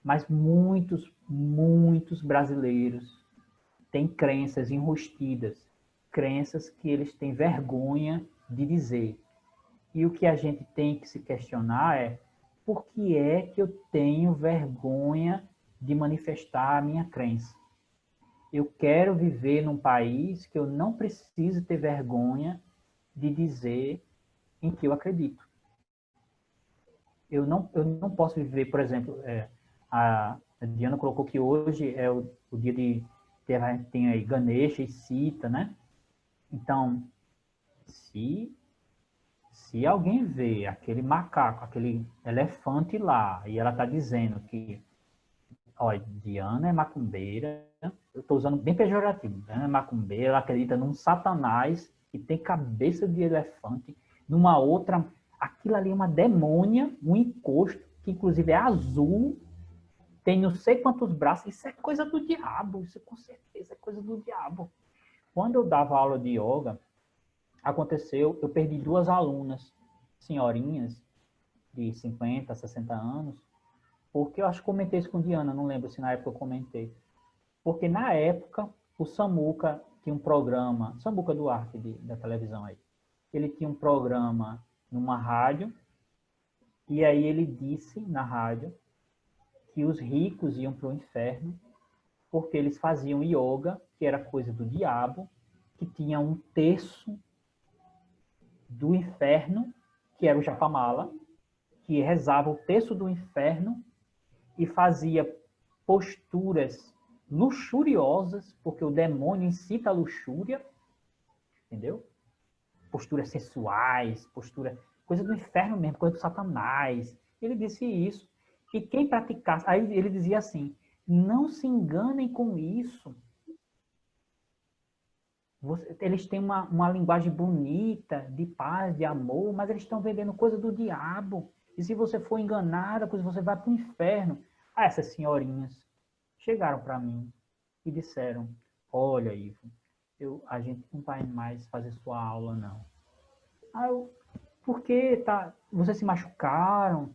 Speaker 4: Mas muitos brasileiros têm crenças enrustidas, crenças que eles têm vergonha de dizer. E o que a gente tem que se questionar é, por que é que eu tenho vergonha de manifestar a minha crença? Eu quero viver num país que eu não preciso ter vergonha de dizer em que eu acredito. Eu não posso viver, por exemplo, a Diana colocou que hoje é o dia de tem aí Ganesha e Sita, né? Então, se alguém vê aquele macaco, aquele elefante lá, e ela está dizendo que, olha, Diana é macumbeira, eu estou usando bem pejorativo, Diana é macumbeira, ela acredita num satanás que tem cabeça de elefante, numa outra, aquilo ali é uma demônia, um encosto, que inclusive é azul, tem não sei quantos braços, isso é coisa do diabo, isso com certeza é coisa do diabo. Quando eu dava aula de yoga, aconteceu, eu perdi 2 alunas, senhorinhas, de 50, 60 anos, porque eu acho que comentei isso com Diana, não lembro se na época eu comentei. Porque na época, o Samuca tinha um programa, Samuca Duarte da televisão aí, ele tinha um programa numa rádio, e aí ele disse na rádio que os ricos iam para o inferno porque eles faziam yoga, que era coisa do diabo, que tinha um terço do inferno, que era o Japamala, que rezava o terço do inferno e fazia posturas luxuriosas, porque o demônio incita a luxúria, entendeu? Posturas sensuais, coisa do inferno mesmo, coisa do Satanás. Ele disse isso. E quem praticasse, aí ele dizia assim, não se enganem com isso. Eles têm uma linguagem bonita, de paz, de amor, mas eles estão vendendo coisa do diabo. E se você for enganada, pois você vai para o inferno. Ah, essas senhorinhas chegaram para mim e disseram, olha, Ivo, a gente não vai mais fazer sua aula, não. Por que vocês se machucaram?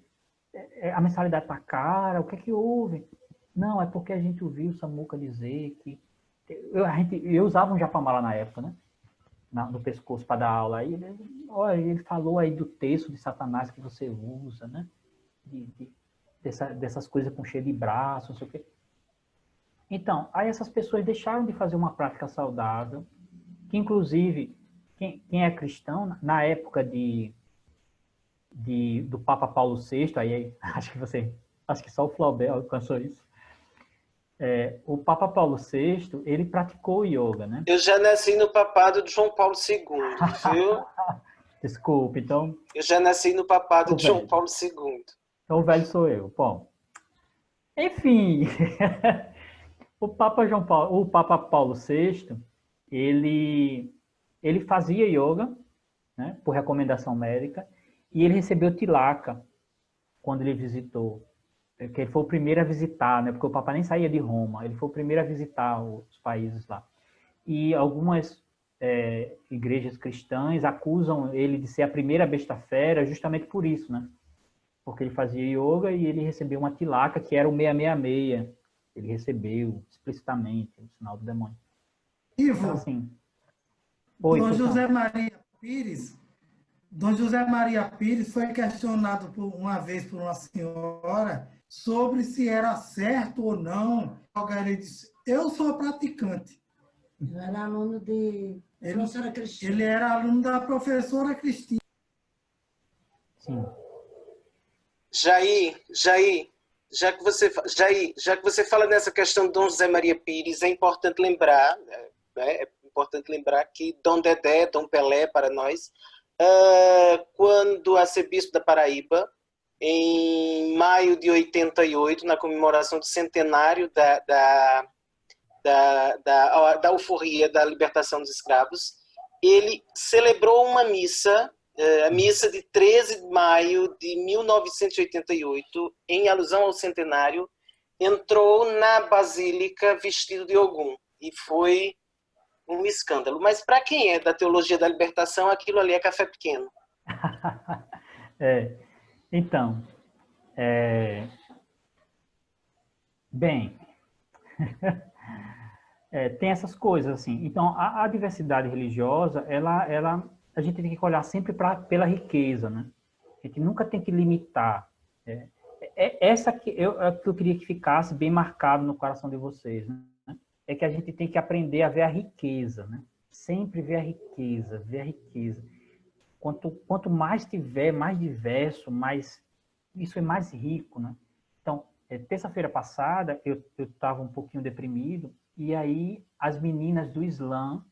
Speaker 4: A mensalidade está cara? O que é que houve? Não, é porque a gente ouviu o Samuca dizer que... Eu usava um japamala na época, né? No pescoço para dar aula. Aí ele falou aí do texto de Satanás que você usa, né? Dessas coisas com cheio de braço, não sei o quê. Então, aí essas pessoas deixaram de fazer uma prática saudável, que inclusive, quem é cristão, na época do Papa Paulo VI, aí acho que só o Flaubert alcançou isso. O Papa Paulo VI, ele praticou o yoga, né?
Speaker 6: Eu já nasci no papado de João Paulo II, viu?
Speaker 4: Desculpe, então...
Speaker 6: Eu já nasci no papado de João Paulo II.
Speaker 4: Então o velho sou eu. Bom, enfim, o Papa Paulo VI, ele fazia yoga, né, por recomendação médica, e ele recebeu tilaka quando ele visitou. Porque ele foi o primeiro a visitar, né? Porque o Papa nem saía de Roma. Ele foi o primeiro a visitar os países lá. E algumas igrejas cristãs acusam ele de ser a primeira besta-fera justamente por isso, né? Porque ele fazia yoga e ele recebeu uma tilaka, que era o 666. Ele recebeu explicitamente o sinal do demônio.
Speaker 7: Ivo,
Speaker 4: Então, assim...
Speaker 7: Dom José Maria Pires foi questionado uma vez por uma senhora sobre se era certo ou não. Ele disse, eu sou praticante.
Speaker 8: Eu era aluno da professora Cristina.
Speaker 7: Ele era aluno da professora Cristina.
Speaker 4: Sim.
Speaker 6: Jair, já que você fala nessa questão de Dom José Maria Pires, é importante lembrar, que Dom Dedé, Dom Pelé para nós, quando arcebispo da Paraíba, em maio de 88, na comemoração do centenário da euforia da libertação dos escravos, ele celebrou uma missa, a missa de 13 de maio de 1988, em alusão ao centenário, entrou na Basílica vestido de Ogum, e foi um escândalo. Mas para quem é da teologia da libertação, aquilo ali é café pequeno.
Speaker 4: Então, bem, tem essas coisas, assim. Então, a diversidade religiosa, a gente tem que olhar sempre pela riqueza, né? A gente nunca tem que limitar. Essa que eu queria que ficasse bem marcado no coração de vocês, né? É que a gente tem que aprender a ver a riqueza, né? Sempre ver a riqueza, ver a riqueza. Quanto mais tiver, mais diverso, isso é mais rico, né? Então, terça-feira passada, eu estava um pouquinho deprimido, e aí as meninas do Islã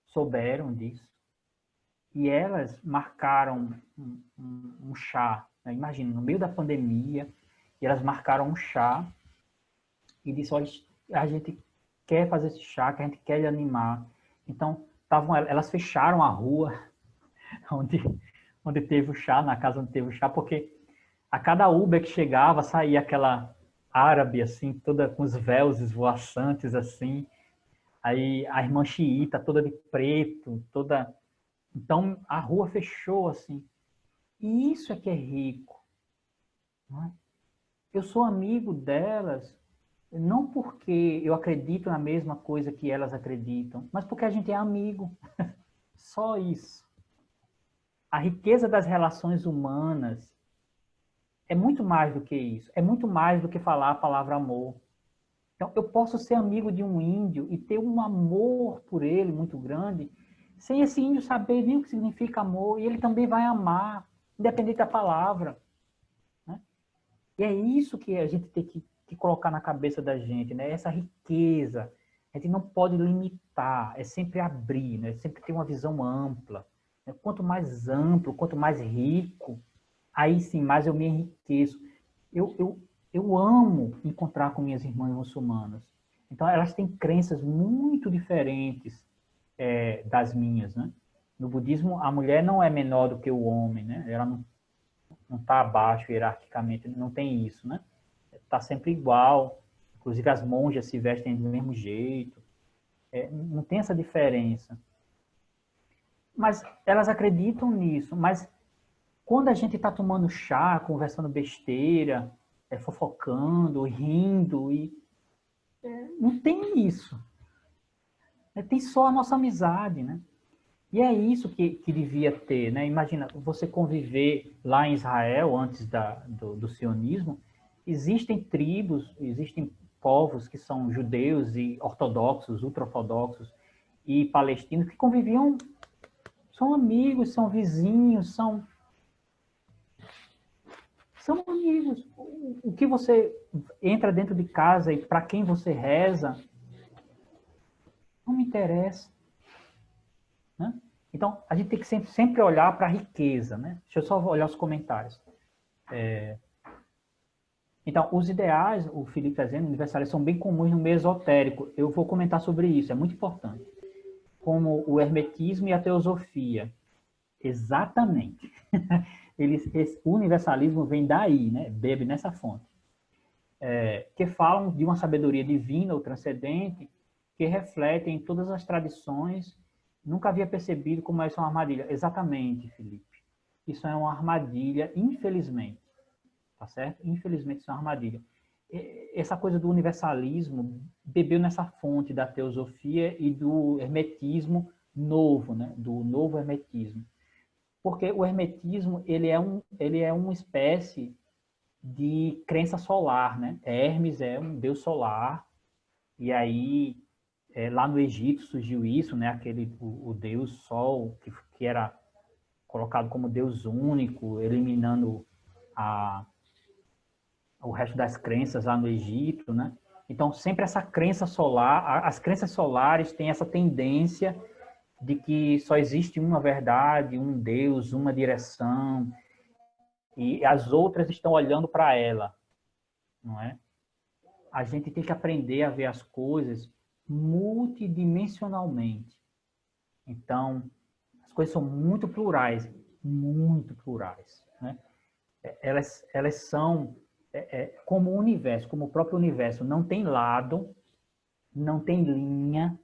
Speaker 4: souberam disso, e elas marcaram um chá, né? Imagina, no meio da pandemia, e elas marcaram um chá, e disse, olha, a gente quer fazer esse chá, que a gente quer lhe animar. Então, elas fecharam a rua onde teve o chá, na casa onde teve o chá, porque a cada Uber que chegava, saía aquela árabe, assim, toda com os véus esvoaçantes, assim. Aí a irmã xiita, toda de preto, toda... Então, a rua fechou, assim. E isso é que é rico. Não é? Eu sou amigo delas, não porque eu acredito na mesma coisa que elas acreditam, mas porque a gente é amigo. Só isso. A riqueza das relações humanas é muito mais do que isso. É muito mais do que falar a palavra amor. Então, eu posso ser amigo de um índio e ter um amor por ele muito grande, sem esse índio saber nem o que significa amor, e ele também vai amar, independente da palavra. Né? E é isso que a gente tem que colocar na cabeça da gente, né? Essa riqueza. A gente não pode limitar, é sempre abrir, né? Sempre ter uma visão ampla. Né? Quanto mais amplo, quanto mais rico, aí sim, mais eu me enriqueço. Eu amo encontrar com minhas irmãs muçulmanas. Então, elas têm crenças muito diferentes das minhas, né? No budismo, a mulher não é menor do que o homem, né? Ela não está abaixo hierarquicamente, não tem isso, né? Está sempre igual. Inclusive, as monjas se vestem do mesmo jeito. Não tem essa diferença. Mas elas acreditam nisso. Mas quando a gente está tomando chá, conversando besteira, fofocando, rindo, não tem isso. Tem só a nossa amizade, né? E é isso que devia ter, né? Imagina, você conviver lá em Israel, antes do sionismo, existem tribos, existem povos que são judeus e ortodoxos, ultra-ortodoxos e palestinos que conviviam, são amigos, são vizinhos, são amigos. O que você entra dentro de casa e para quem você reza, não me interessa. Né? Então, a gente tem que sempre olhar para a riqueza. Né? Deixa eu só olhar os comentários. Então, os ideais, o Felipe está dizendo, universais, são bem comuns no meio esotérico. Eu vou comentar sobre isso, é muito importante. Como o hermetismo e a teosofia. Exatamente. Esse universalismo vem daí, né? Bebe nessa fonte. Que falam de uma sabedoria divina ou transcendente que reflete em todas as tradições. Nunca havia percebido como isso é uma armadilha. Exatamente, Felipe. Isso é uma armadilha, infelizmente. Tá certo? Infelizmente, isso é uma armadilha. Essa coisa do universalismo bebeu nessa fonte da teosofia e do hermetismo novo, né? Do novo hermetismo. Porque o hermetismo, ele é uma espécie de crença solar, né? Hermes é um deus solar, e aí, lá no Egito surgiu isso, né? O deus Sol, que era colocado como deus único, eliminando o resto das crenças lá no Egito, né? Então, sempre essa crença solar, as crenças solares têm essa tendência de que só existe uma verdade, um Deus, uma direção, e as outras estão olhando para ela, não é? A gente tem que aprender a ver as coisas multidimensionalmente. Então, as coisas são muito plurais, né? Elas são como o universo, como o próprio universo, não tem lado, não tem linha,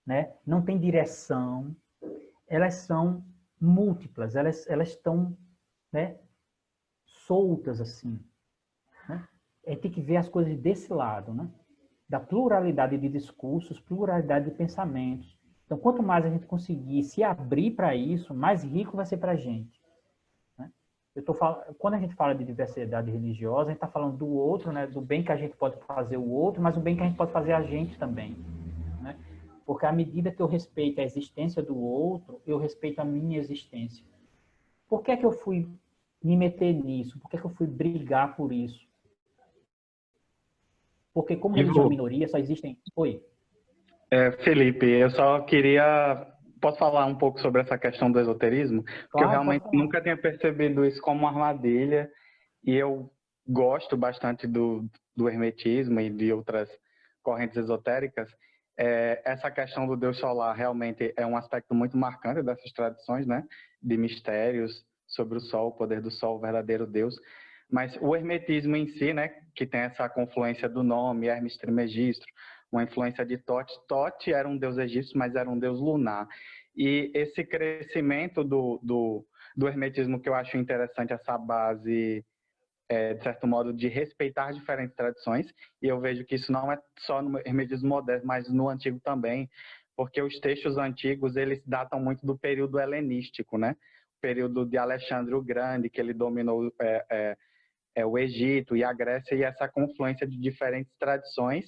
Speaker 4: né? Não tem direção, elas são múltiplas, elas estão, né, soltas assim. Né? Tem que ver as coisas desse lado, né? Da pluralidade de discursos, pluralidade de pensamentos. Então, quanto mais a gente conseguir se abrir para isso, mais rico vai ser para a gente. Né? Quando a gente fala de diversidade religiosa, a gente está falando do outro, né? Do bem que a gente pode fazer o outro, mas o bem que a gente pode fazer a gente também. Né? Porque à medida que eu respeito a existência do outro, eu respeito a minha existência. Por que é que eu fui me meter nisso? Por que é que eu fui brigar por isso? Porque como religião minoria, só existem... Oi.
Speaker 9: Felipe, eu só queria... Posso falar um pouco sobre essa questão do esoterismo? Porque eu realmente nunca tinha percebido isso como uma armadilha, e eu gosto bastante do hermetismo e de outras correntes esotéricas. Essa questão do Deus solar realmente é um aspecto muito marcante dessas tradições, né? De mistérios sobre o Sol, o poder do Sol, o verdadeiro Deus. Mas o hermetismo em si, né? Que tem essa confluência do nome, Hermes Trismegisto, uma influência de Tote. Tote era um deus egípcio, mas era um deus lunar. E esse crescimento do hermetismo, que eu acho interessante, essa base, de certo modo, de respeitar diferentes tradições, e eu vejo que isso não é só no hermetismo moderno, mas no antigo também, porque os textos antigos, eles datam muito do período helenístico, né? O período de Alexandre o Grande, que ele dominou o Egito e a Grécia, e essa confluência de diferentes tradições,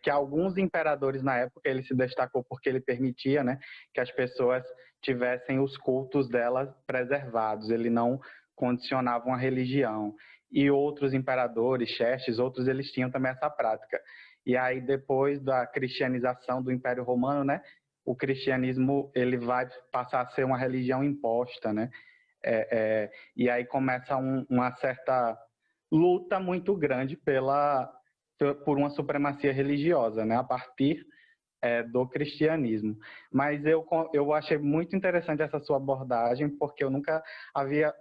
Speaker 9: que alguns imperadores na época, ele se destacou porque ele permitia, né, que as pessoas tivessem os cultos delas preservados, ele não condicionava uma religião. E outros imperadores, Xerxes, outros, eles tinham também essa prática. E aí, depois da cristianização do Império Romano, né, o cristianismo ele vai passar a ser uma religião imposta, né? E aí começa uma certa luta muito grande por uma supremacia religiosa, né? A partir do cristianismo. Mas eu achei muito interessante essa sua abordagem, porque eu nunca havia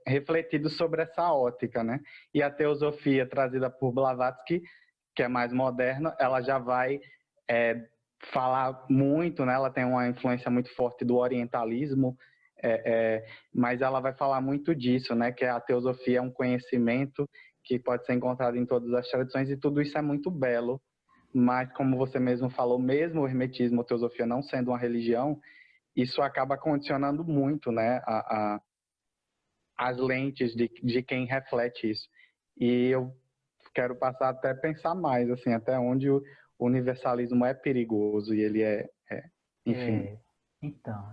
Speaker 9: refletido sobre essa ótica, né? E a teosofia trazida por Blavatsky, que é mais moderna, ela já vai falar muito, né? Ela tem uma influência muito forte do orientalismo, mas ela vai falar muito disso, né? Que a teosofia é um conhecimento que pode ser encontrado em todas as tradições, e tudo isso é muito belo, mas como você mesmo falou, mesmo o hermetismo, a teosofia não sendo uma religião, isso acaba condicionando muito, né? As lentes de quem reflete isso. E eu quero passar até a pensar mais, assim, até onde o universalismo é perigoso e ele enfim.
Speaker 4: Então,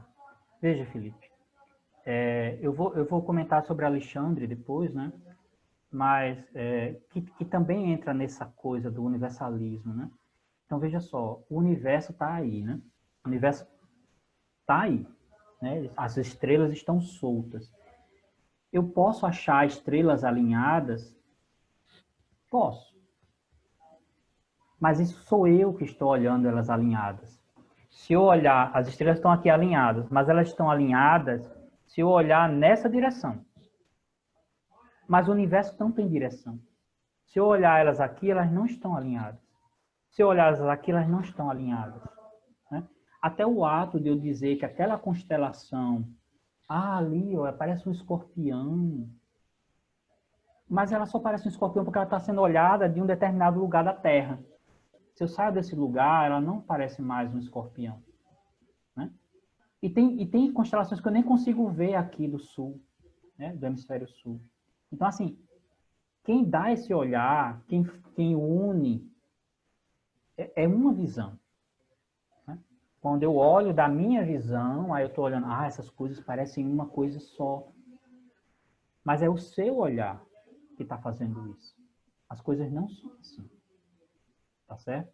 Speaker 4: veja, Felipe, eu vou comentar sobre Alexandre depois, né? Mas que também entra nessa coisa do universalismo, né? Então, veja só, o universo está aí, né? O universo está aí, né? As estrelas estão soltas. Eu posso achar estrelas alinhadas? Posso. Mas isso sou eu que estou olhando elas alinhadas. Se eu olhar, as estrelas estão aqui alinhadas, mas elas estão alinhadas se eu olhar nessa direção. Mas o universo não tem direção. Se eu olhar elas aqui, elas não estão alinhadas. Se eu olhar elas aqui, elas não estão alinhadas. Né? Até o ato de eu dizer que aquela constelação, ali, ó, parece um escorpião. Mas ela só parece um escorpião porque ela está sendo olhada de um determinado lugar da Terra. Se eu saio desse lugar, ela não parece mais um escorpião. Né? E tem constelações que eu nem consigo ver aqui do sul, né? Do hemisfério sul. Então, assim, quem dá esse olhar, quem une, é uma visão. Né? Quando eu olho da minha visão, aí eu estou olhando, essas coisas parecem uma coisa só. Mas é o seu olhar que está fazendo isso. As coisas não são assim. Tá certo?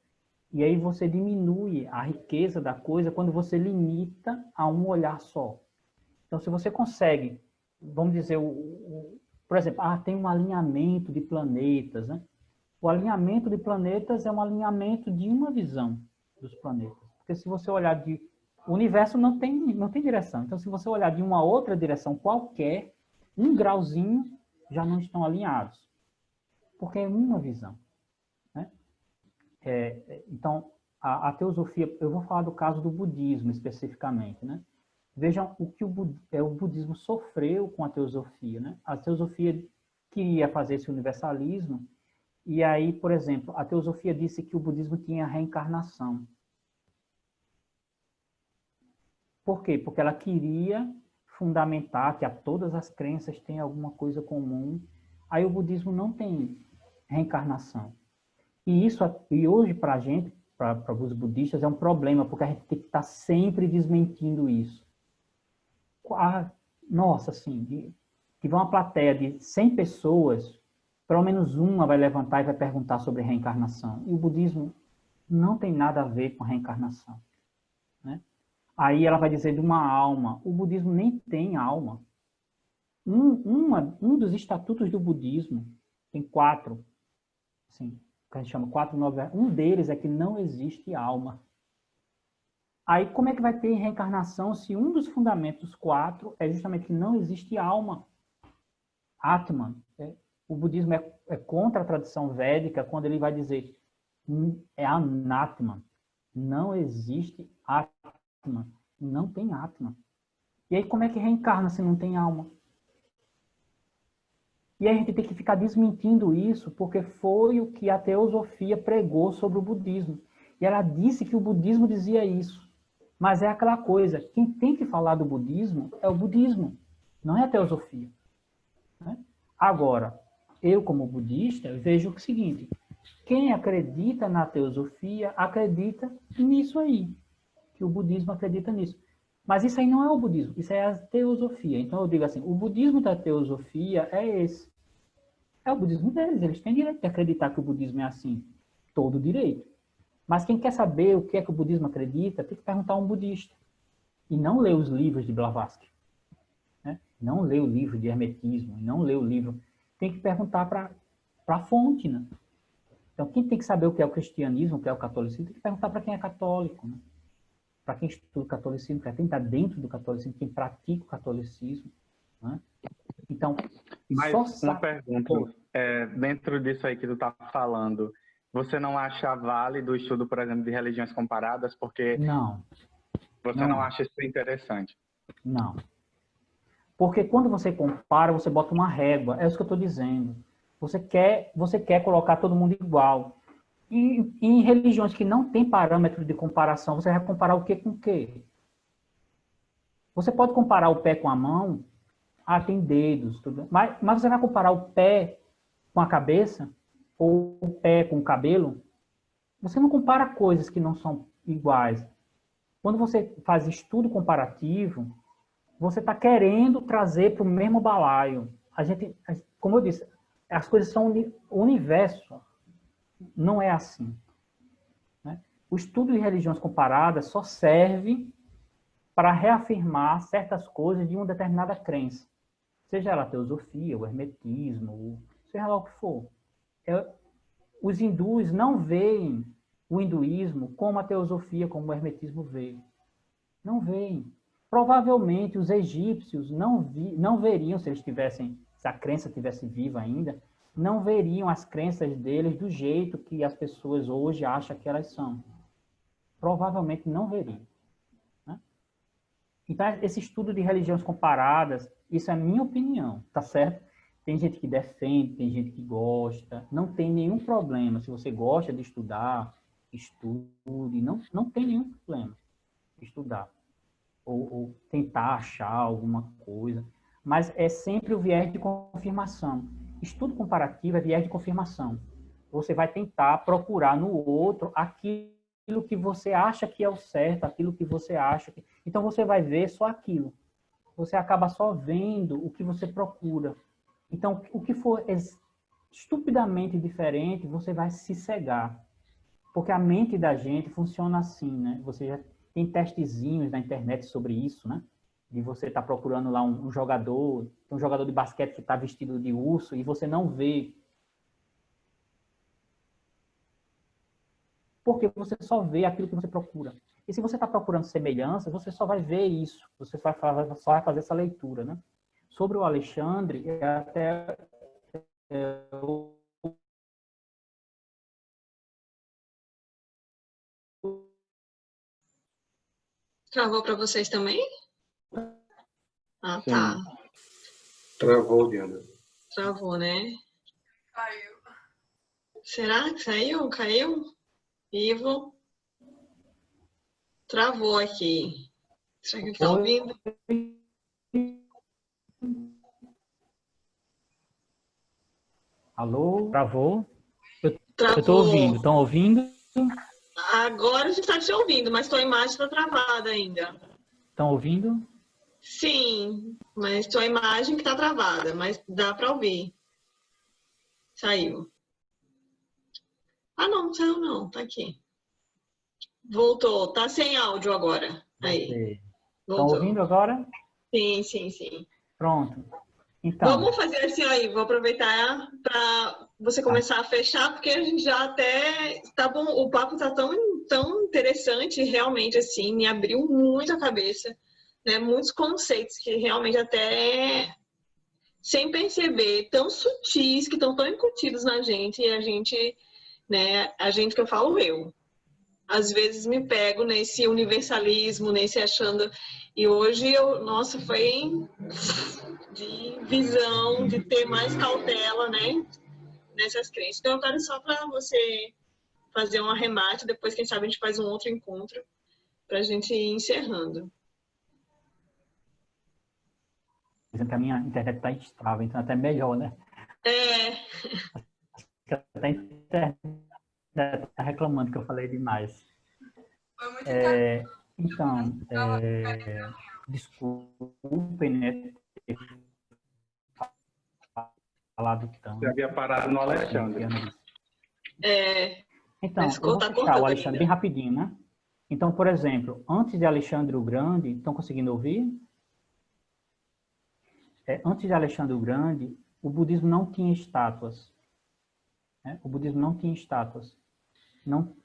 Speaker 4: E aí você diminui a riqueza da coisa quando você limita a um olhar só. Então, se você consegue, vamos dizer, por exemplo, tem um alinhamento de planetas, né? O alinhamento de planetas é um alinhamento de uma visão dos planetas. Porque se você olhar o universo não tem direção. Então, se você olhar de uma outra direção qualquer, um grauzinho já não estão alinhados. Porque é uma visão. Né? Então, a teosofia, eu vou falar do caso do budismo especificamente, né? Vejam o que o budismo sofreu com a teosofia, né? A teosofia queria fazer esse universalismo, e aí, por exemplo, a teosofia disse que o budismo tinha reencarnação. Por quê? Porque ela queria fundamentar que todas as crenças têm alguma coisa comum. Aí o budismo não tem reencarnação. E hoje, para a gente, para os budistas, é um problema, porque a gente tem que estar sempre desmentindo isso. Nossa, assim, tiver uma plateia de 100 pessoas, pelo menos uma vai levantar e vai perguntar sobre reencarnação. E o budismo não tem nada a ver com reencarnação. Né? Aí ela vai dizer de uma alma. O budismo nem tem alma. Um dos estatutos do budismo, tem 4, assim, que a gente chama 4 9. Um deles é que não existe alma. Aí, como é que vai ter reencarnação se um dos fundamentos 4 é justamente que não existe alma? Atman. O budismo é contra a tradição védica quando ele vai dizer é anatman. Não existe Atman. Não tem Atman. E aí, como é que reencarna se não tem alma? E aí a gente tem que ficar desmentindo isso, porque foi o que a teosofia pregou sobre o budismo. E ela disse que o budismo dizia isso. Mas é aquela coisa, quem tem que falar do budismo é o budismo, não é a teosofia. Né? Agora, eu como budista, vejo o seguinte, quem acredita na teosofia, acredita nisso aí, que o budismo acredita nisso. Mas isso aí não é o budismo, isso é a teosofia. Então eu digo assim, o budismo da teosofia é esse. É o budismo deles, eles têm direito de acreditar que o budismo é assim. Todo direito. Mas quem quer saber o que é que o budismo acredita, tem que perguntar a um budista. E não ler os livros de Blavatsky. Né? Não ler o livro de Hermetismo, não ler o livro. Tem que perguntar para a fonte. Né? Então, quem tem que saber o que é o cristianismo, o que é o catolicismo, tem que perguntar para quem é católico. Né? Para quem estuda o catolicismo, para quem está dentro do catolicismo, quem pratica o catolicismo. Né? Então,
Speaker 9: mas uma pergunta, dentro disso aí que tu tá falando, você não acha válido o estudo, por exemplo, de religiões comparadas? Porque
Speaker 4: não.
Speaker 9: Você não acha isso interessante?
Speaker 4: Não. Porque quando você compara, você bota uma régua. É isso que eu estou dizendo. Você quer colocar todo mundo igual. E em religiões que não tem parâmetro de comparação, você vai comparar o que com o quê? Você pode comparar o pé com a mão. Ah, tem dedos. Tudo. Mas você vai comparar o pé com a cabeça? Ou o pé com o cabelo? Você não compara coisas que não são iguais. Quando você faz estudo comparativo, você está querendo trazer para o mesmo balaio. Como eu disse, as coisas são o universo. Não é assim. Né? O estudo de religiões comparadas só serve para reafirmar certas coisas de uma determinada crença. Seja ela a teosofia, o hermetismo, seja lá o que for. Os hindus não veem o hinduísmo como a teosofia, como o hermetismo vê. Não veem. Provavelmente os egípcios não veriam, se a crença estivesse viva ainda, não veriam as crenças deles do jeito que as pessoas hoje acham que elas são. Provavelmente não veriam. Né? Então, esse estudo de religiões comparadas, isso é a minha opinião, tá certo? Tem gente que defende, tem gente que gosta, não tem nenhum problema. Se você gosta de estudar, estude, não tem nenhum problema estudar. Ou tentar achar alguma coisa. Mas é sempre o viés de confirmação. Estudo comparativo é viés de confirmação. Você vai tentar procurar no outro aquilo que você acha que é o certo, aquilo que você acha que... Então, você vai ver só aquilo. Você acaba só vendo o que você procura. Então, o que for estupidamente diferente, você vai se cegar. Porque a mente da gente funciona assim, né? Você já tem testezinhos na internet sobre isso, né? De você estar procurando lá um jogador de basquete que está vestido de urso e você não vê. Porque você só vê aquilo que você procura. E se você está procurando semelhança, você só vai ver isso. Você só vai fazer essa leitura, né? Sobre o Alexandre,
Speaker 2: Travou para vocês também? Ah,
Speaker 5: Sim.
Speaker 2: tá.
Speaker 5: Travou, Diana.
Speaker 2: Travou, né?
Speaker 3: Caiu.
Speaker 2: Será que saiu? Caiu? Ivo? Travou aqui. Será que ele tá ouvindo?
Speaker 4: Alô? Travou? Eu
Speaker 2: Travou.
Speaker 4: estou ouvindo. Estão ouvindo?
Speaker 2: Agora a gente está te ouvindo, mas tua imagem está travada ainda.
Speaker 4: Estão ouvindo?
Speaker 2: Sim, mas tua imagem que está travada, mas dá para ouvir. Saiu. Ah, não saiu não, tá aqui. Voltou, tá sem áudio agora. Aí.
Speaker 4: Estão ouvindo agora?
Speaker 2: Sim, sim, sim.
Speaker 4: Pronto. Então,
Speaker 2: vamos fazer assim aí, vou aproveitar para você começar a fechar, porque a gente já até tá bom, o papo tá tão interessante, realmente assim, me abriu muito a cabeça, né? Muitos conceitos que realmente até sem perceber, tão sutis, que estão tão incutidos na gente, e a gente, né, a gente que eu falo eu, às vezes me pego nesse universalismo, nesse achando, e hoje nossa, foi de visão, de ter mais cautela, né, nessas crenças. Então eu quero só para você fazer um arremate, depois quem sabe a gente faz um outro encontro para a gente ir encerrando.
Speaker 4: dizendo que a minha internet está instável, então até melhor, né? Até tá reclamando que eu falei demais.
Speaker 3: Foi muito
Speaker 4: Então, desculpem, né, ter falado tanto.
Speaker 9: Você havia parado no Alexandre.
Speaker 4: Então, eu vou
Speaker 2: tá
Speaker 4: puxar o
Speaker 2: cortando
Speaker 4: Alexandre
Speaker 2: ainda.
Speaker 4: bem rapidinho, né? Então, por exemplo, antes de Alexandre o Grande, estão conseguindo ouvir? Antes de Alexandre o Grande, o budismo não tinha estátuas. Né? O budismo não tinha estátuas. Não,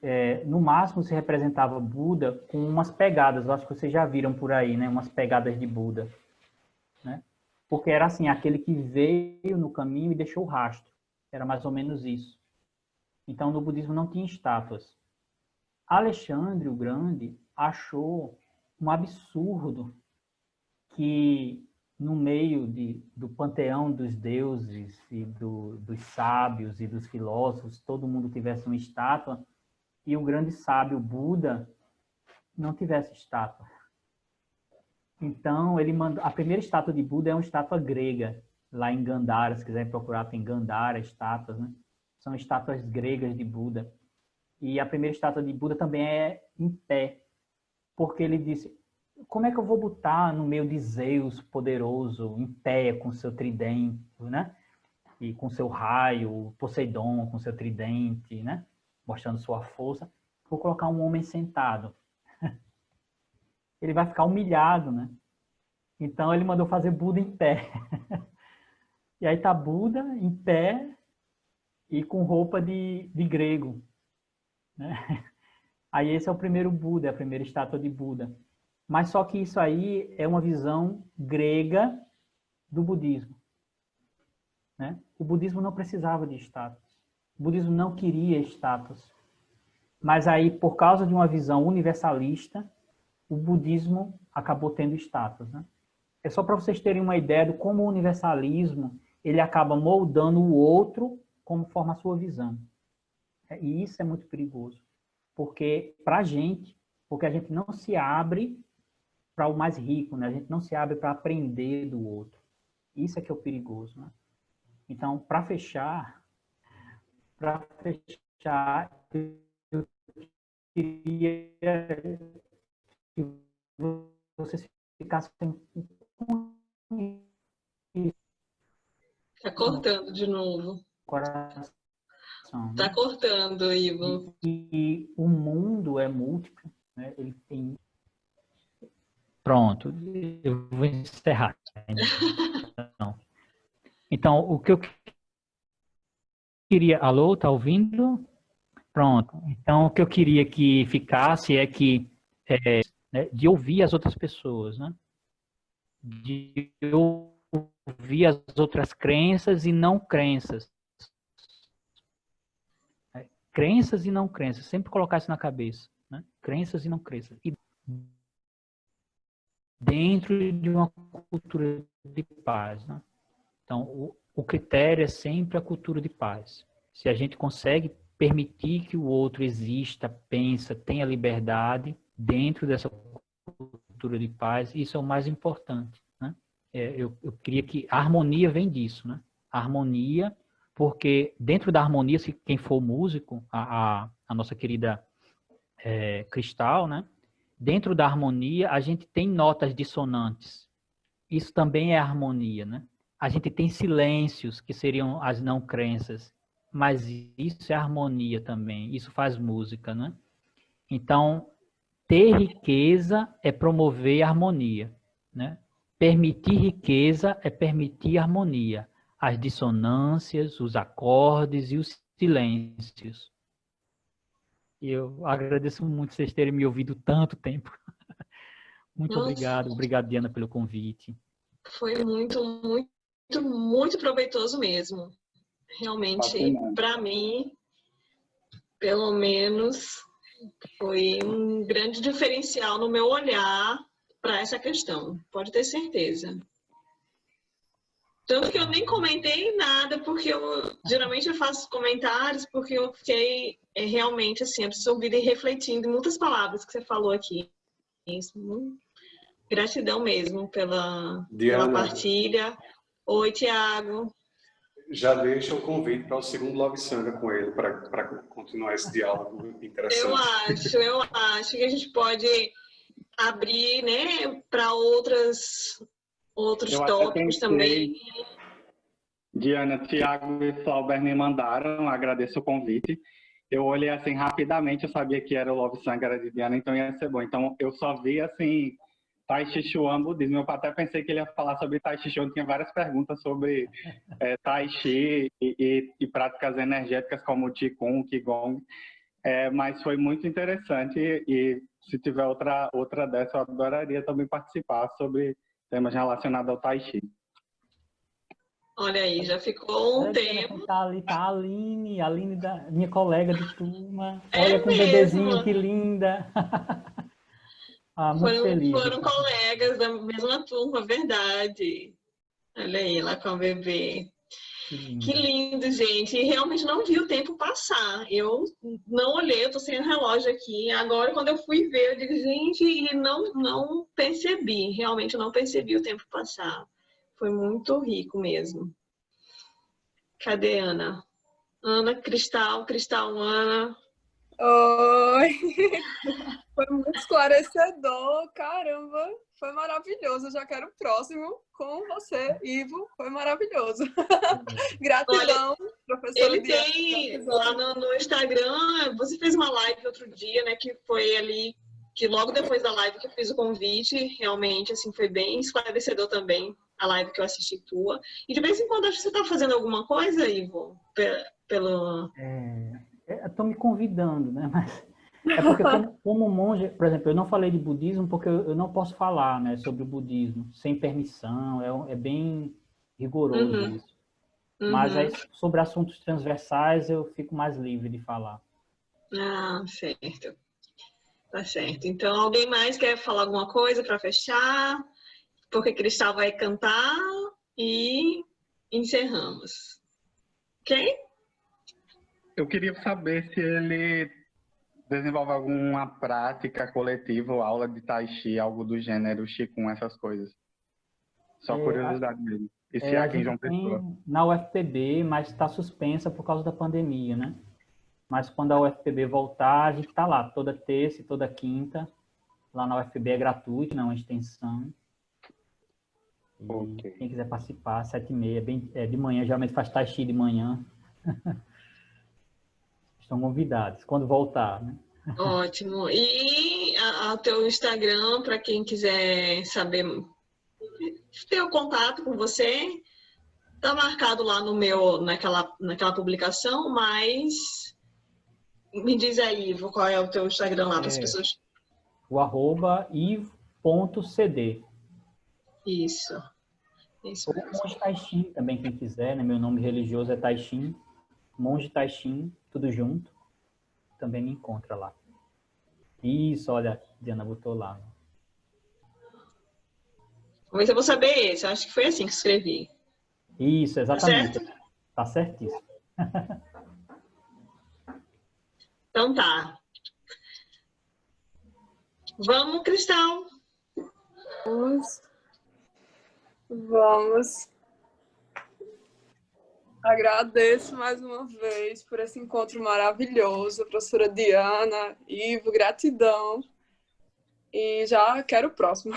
Speaker 4: no máximo, se representava Buda com umas pegadas. Eu acho que vocês já viram por aí, né? Umas pegadas de Buda. Né? Porque era assim, aquele que veio no caminho e deixou o rastro. Era mais ou menos isso. Então, no budismo não tinha estátuas. Alexandre o Grande achou um absurdo que no meio do panteão dos deuses e dos sábios e dos filósofos, todo mundo tivesse uma estátua e o grande sábio Buda não tivesse estátua. Então, ele mandou, a primeira estátua de Buda é uma estátua grega, lá em Gandhara, se quiserem procurar, tem Gandhara, estátuas, né? São estátuas gregas de Buda. E a primeira estátua de Buda também é em pé, porque ele disse, como é que eu vou botar no meio de Zeus poderoso, em pé, com seu tridente, né? E com seu raio, Poseidon com seu tridente, né? Mostrando sua força. Vou colocar um homem sentado. Ele vai ficar humilhado, né? Então ele mandou fazer Buda em pé. E aí tá Buda em pé e com roupa de grego, né? Aí esse é o primeiro Buda, a primeira estátua de Buda. Mas só que isso aí é uma visão grega do budismo. Né? O budismo não precisava de estátuas. O budismo não queria estátuas. Mas aí, por causa de uma visão universalista, o budismo acabou tendo estátuas. Né? É só para vocês terem uma ideia de como o universalismo ele acaba moldando o outro como forma a sua visão. E isso é muito perigoso. Porque, para a gente, porque a gente não se abre para o mais rico, né? A gente não se abre para aprender do outro. Isso é que é o perigoso, né? Então, para fechar, eu queria que vocês ficassem com isso
Speaker 2: Tá cortando de novo.
Speaker 4: no coração.
Speaker 2: Tá cortando, Ivo.
Speaker 4: E o mundo é múltiplo, né? Ele tem... Pronto, eu vou encerrar. Então, o que eu queria... Alô, tá ouvindo? Pronto. Então, o que eu queria que ficasse é que... né, de ouvir as outras pessoas, né? De ouvir as outras crenças e não crenças. Crenças e não crenças. Sempre colocar isso na cabeça. Né? Crenças e não crenças. E dentro de uma cultura de paz. Né? Então, o critério é sempre a cultura de paz. Se a gente consegue permitir que o outro exista, pensa, tenha liberdade dentro dessa cultura de paz, isso é o mais importante. Né? Eu queria que a harmonia vem disso. Né? A harmonia, porque dentro da harmonia, se quem for músico, a nossa querida Cristal, né? Dentro da harmonia, a gente tem notas dissonantes. Isso também é harmonia, né? A gente tem silêncios, que seriam as não crenças, mas isso é harmonia também, isso faz música, né? Então, ter riqueza é promover harmonia, né? Permitir riqueza é permitir harmonia, as dissonâncias, os acordes e os silêncios. E eu agradeço muito vocês terem me ouvido tanto tempo. Muito obrigado. Obrigado, Diana, pelo convite.
Speaker 2: Foi muito proveitoso mesmo. Realmente, para mim, pelo menos, foi um grande diferencial no meu olhar para essa questão. Pode ter certeza. Tanto que eu nem comentei nada, porque geralmente eu faço comentários, porque eu fiquei realmente assim, absorvida e refletindo em muitas palavras que você falou aqui. Isso, gratidão mesmo pela partilha. Oi, Tiago.
Speaker 5: já deixa o convite para o segundo Love Sanga com ele, para continuar esse diálogo interessante.
Speaker 2: Eu acho que a gente pode abrir, né, para outros tópicos também.
Speaker 9: Diana, Thiago e Flauber me mandaram, agradeço o convite. Eu olhei assim rapidamente, eu sabia que era o Love Sanga, era de Diana, então ia ser bom. Então eu só vi assim, Tai Chi Chuan budismo. Eu até pensei que ele ia falar sobre Tai Chi Chuan, tinha várias perguntas sobre Tai Chi e práticas energéticas como o Qigong, Qigong. Mas foi muito interessante e se tiver outra dessa, eu adoraria também participar sobre temas relacionados ao Tai Chi.
Speaker 2: Olha aí, já ficou um tempo.
Speaker 4: Tá ali, tá a Aline da minha colega de turma.
Speaker 2: É
Speaker 4: Olha com o
Speaker 2: mesmo.
Speaker 4: bebezinho, que linda. Muito feliz.
Speaker 2: Foram colegas da mesma turma, verdade. Olha aí, lá com o bebê. Que lindo, gente. E realmente não vi o tempo passar. Eu não olhei, eu tô sem o relógio aqui. Agora, quando eu fui ver, eu digo, gente, e não percebi. Realmente, eu não percebi o tempo passar. Foi muito rico mesmo. Cadê Ana? Ana, Cristal, Ana.
Speaker 3: Oi! Foi muito esclarecedor, caramba! Foi maravilhoso. Eu já quero o próximo com você, Ivo. Foi maravilhoso. Gratidão, professor.
Speaker 2: Ele tem lá no Instagram, você fez uma live outro dia, né? Que foi ali, que logo depois da live que eu fiz o convite, realmente, assim, foi bem esclarecedor também. A live que eu assisti tua. E de vez em quando, acho que você está fazendo alguma coisa, Ivo?
Speaker 4: Estão me convidando, né? Mas é porque como monge, por exemplo, eu não falei de budismo porque eu não posso falar, né, sobre o budismo sem permissão, é bem rigoroso isso. Mas aí, sobre assuntos transversais eu fico mais livre de falar.
Speaker 2: Ah, certo. Tá certo. Então, alguém mais quer falar alguma coisa para fechar? Porque Cristal vai cantar e encerramos. Ok?
Speaker 9: Eu queria saber se ele desenvolve alguma prática coletiva ou aula de Tai Chi, algo do gênero, Qigong, essas coisas. Só curiosidade mesmo. E se aqui em João Pessoa?
Speaker 4: Na UFPB, mas está suspensa por causa da pandemia, né? Mas quando a UFPB voltar, a gente está lá, toda terça e toda quinta. Lá na UFPB é gratuito, não é uma extensão. Okay. Quem quiser participar, 7h30, de manhã, geralmente faz Tai Chi de manhã. Estão convidados, quando voltar, né?
Speaker 2: Ótimo. E o teu Instagram, para quem quiser saber, ter o contato com você, tá marcado lá naquela publicação, mas me diz aí, Ivo, qual é o teu Instagram lá para as pessoas?
Speaker 4: O @ivo.cd.
Speaker 2: Isso.
Speaker 4: Ou Monge Taishin também, quem quiser, né? Meu nome religioso é Taishin. Monge Taishin, tudo junto. Também me encontra lá. Isso, olha, a Diana botou lá.
Speaker 2: Vamos ver se eu vou saber esse. Eu acho que foi assim que escrevi.
Speaker 4: Isso, exatamente.
Speaker 2: Tá certo?
Speaker 4: Tá certíssimo.
Speaker 2: Então tá. Vamos, Cristal.
Speaker 3: Vamos. Agradeço mais uma vez por esse encontro maravilhoso, professora Diana, Ivo, gratidão. E já quero o próximo.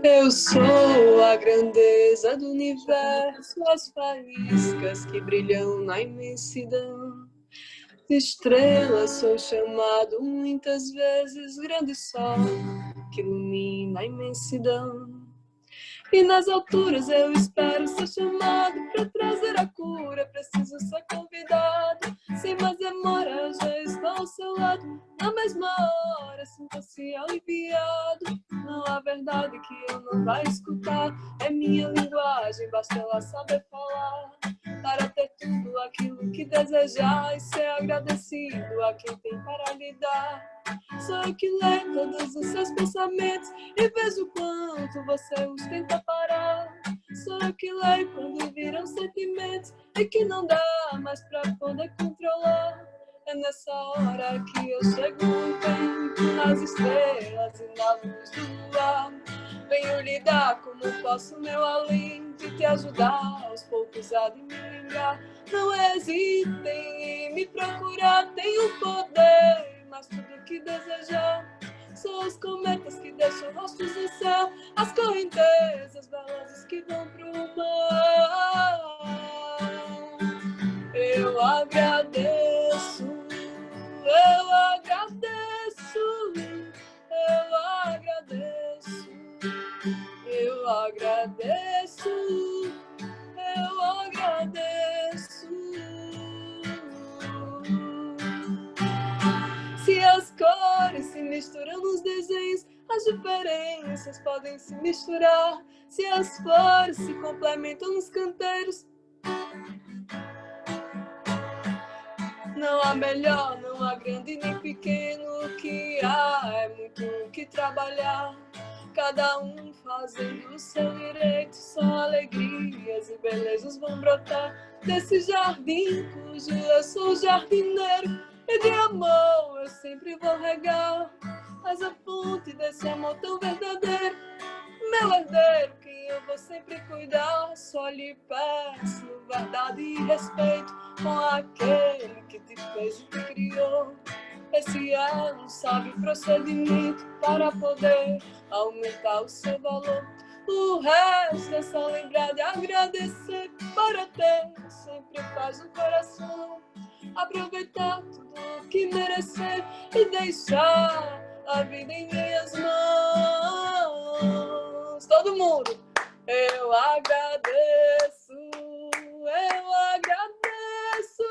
Speaker 3: Eu sou a grandeza do universo, as faíscas que brilham na imensidão. De estrela sou chamado muitas vezes grande sol que ilumina a imensidão. E nas alturas eu espero ser chamado para trazer a cura. Preciso ser convidado, sem mais demora já estou ao seu lado. Na mesma hora sinto-se aliviado. Não há verdade que eu não vá escutar. É minha linguagem, basta ela saber falar. Para ter tudo aquilo que desejar e ser agradecido a quem tem para lhe dar. Sou eu que leio todos os seus pensamentos e vejo quanto você os tenta parar. Sou eu que leio quando viram sentimentos e que não dá mais pra poder controlar. É nessa hora que eu chego no tempo, nas estrelas e na luz do luar. venho lhe dar como posso meu além de te ajudar aos poucos a de me lembrar. Não hesitem em me procurar, tenho poder, mas tudo que desejar. São os cometas que deixam rostos no céu, as correntezas velozes que vão pro mar. Eu agradeço, eu agradeço, eu agradeço, eu agradeço, eu agradeço. Se as cores se misturam nos desenhos, as diferenças podem se misturar. Se as flores se complementam nos canteiros, não há melhor, não há grande nem pequeno. O que há é muito o que trabalhar. Cada um fazendo o seu direito. Só alegrias e belezas vão brotar desse jardim cujo eu sou jardineiro. E de amor eu sempre vou regar, mas a fonte desse amor tão verdadeiro, meu herdeiro, quem eu vou sempre cuidar. Só lhe peço verdade e respeito com aquele que te fez e te criou. Esse é um sábio procedimento para poder aumentar o seu valor. O resto é só lembrar de agradecer, para ter sempre paz no coração. Aproveitar tudo o que merecer e deixar a vida em minhas mãos. Todo mundo! Eu agradeço, eu agradeço,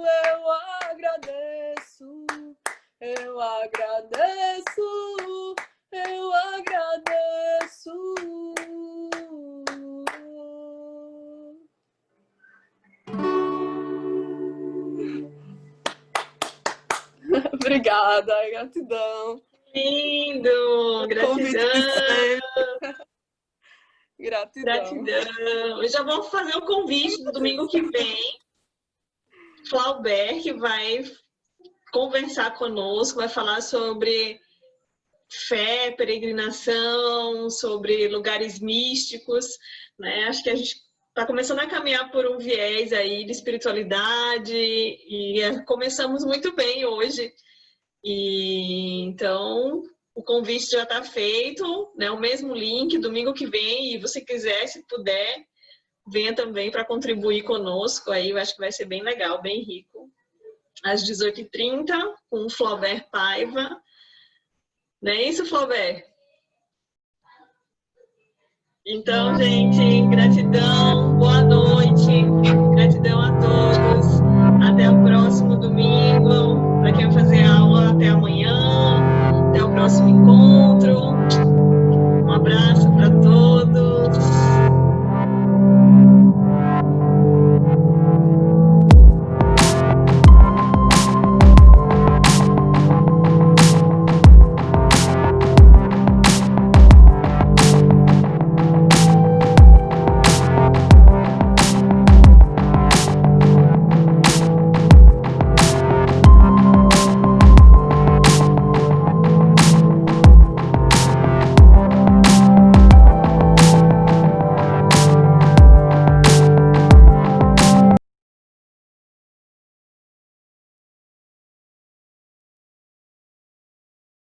Speaker 3: eu agradeço, eu agradeço, eu agradeço. Obrigada, gratidão.
Speaker 2: Lindo! Gratidão!
Speaker 3: Gratidão.
Speaker 2: Gratidão. Eu já vou fazer o convite do domingo que vem. Flaubert, que vai conversar conosco, vai falar sobre fé, peregrinação, sobre lugares místicos, né? Acho que a gente está começando a caminhar por um viés aí de espiritualidade e começamos muito bem hoje. E então o convite já está feito, né? O mesmo link, domingo que vem, e você quiser, se puder, venha também para contribuir conosco aí, eu acho que vai ser bem legal, bem rico. Às 18h30, com o Flaubert Paiva. Não é isso, Flaubert? Então, gente, gratidão, boa noite, gratidão a todos.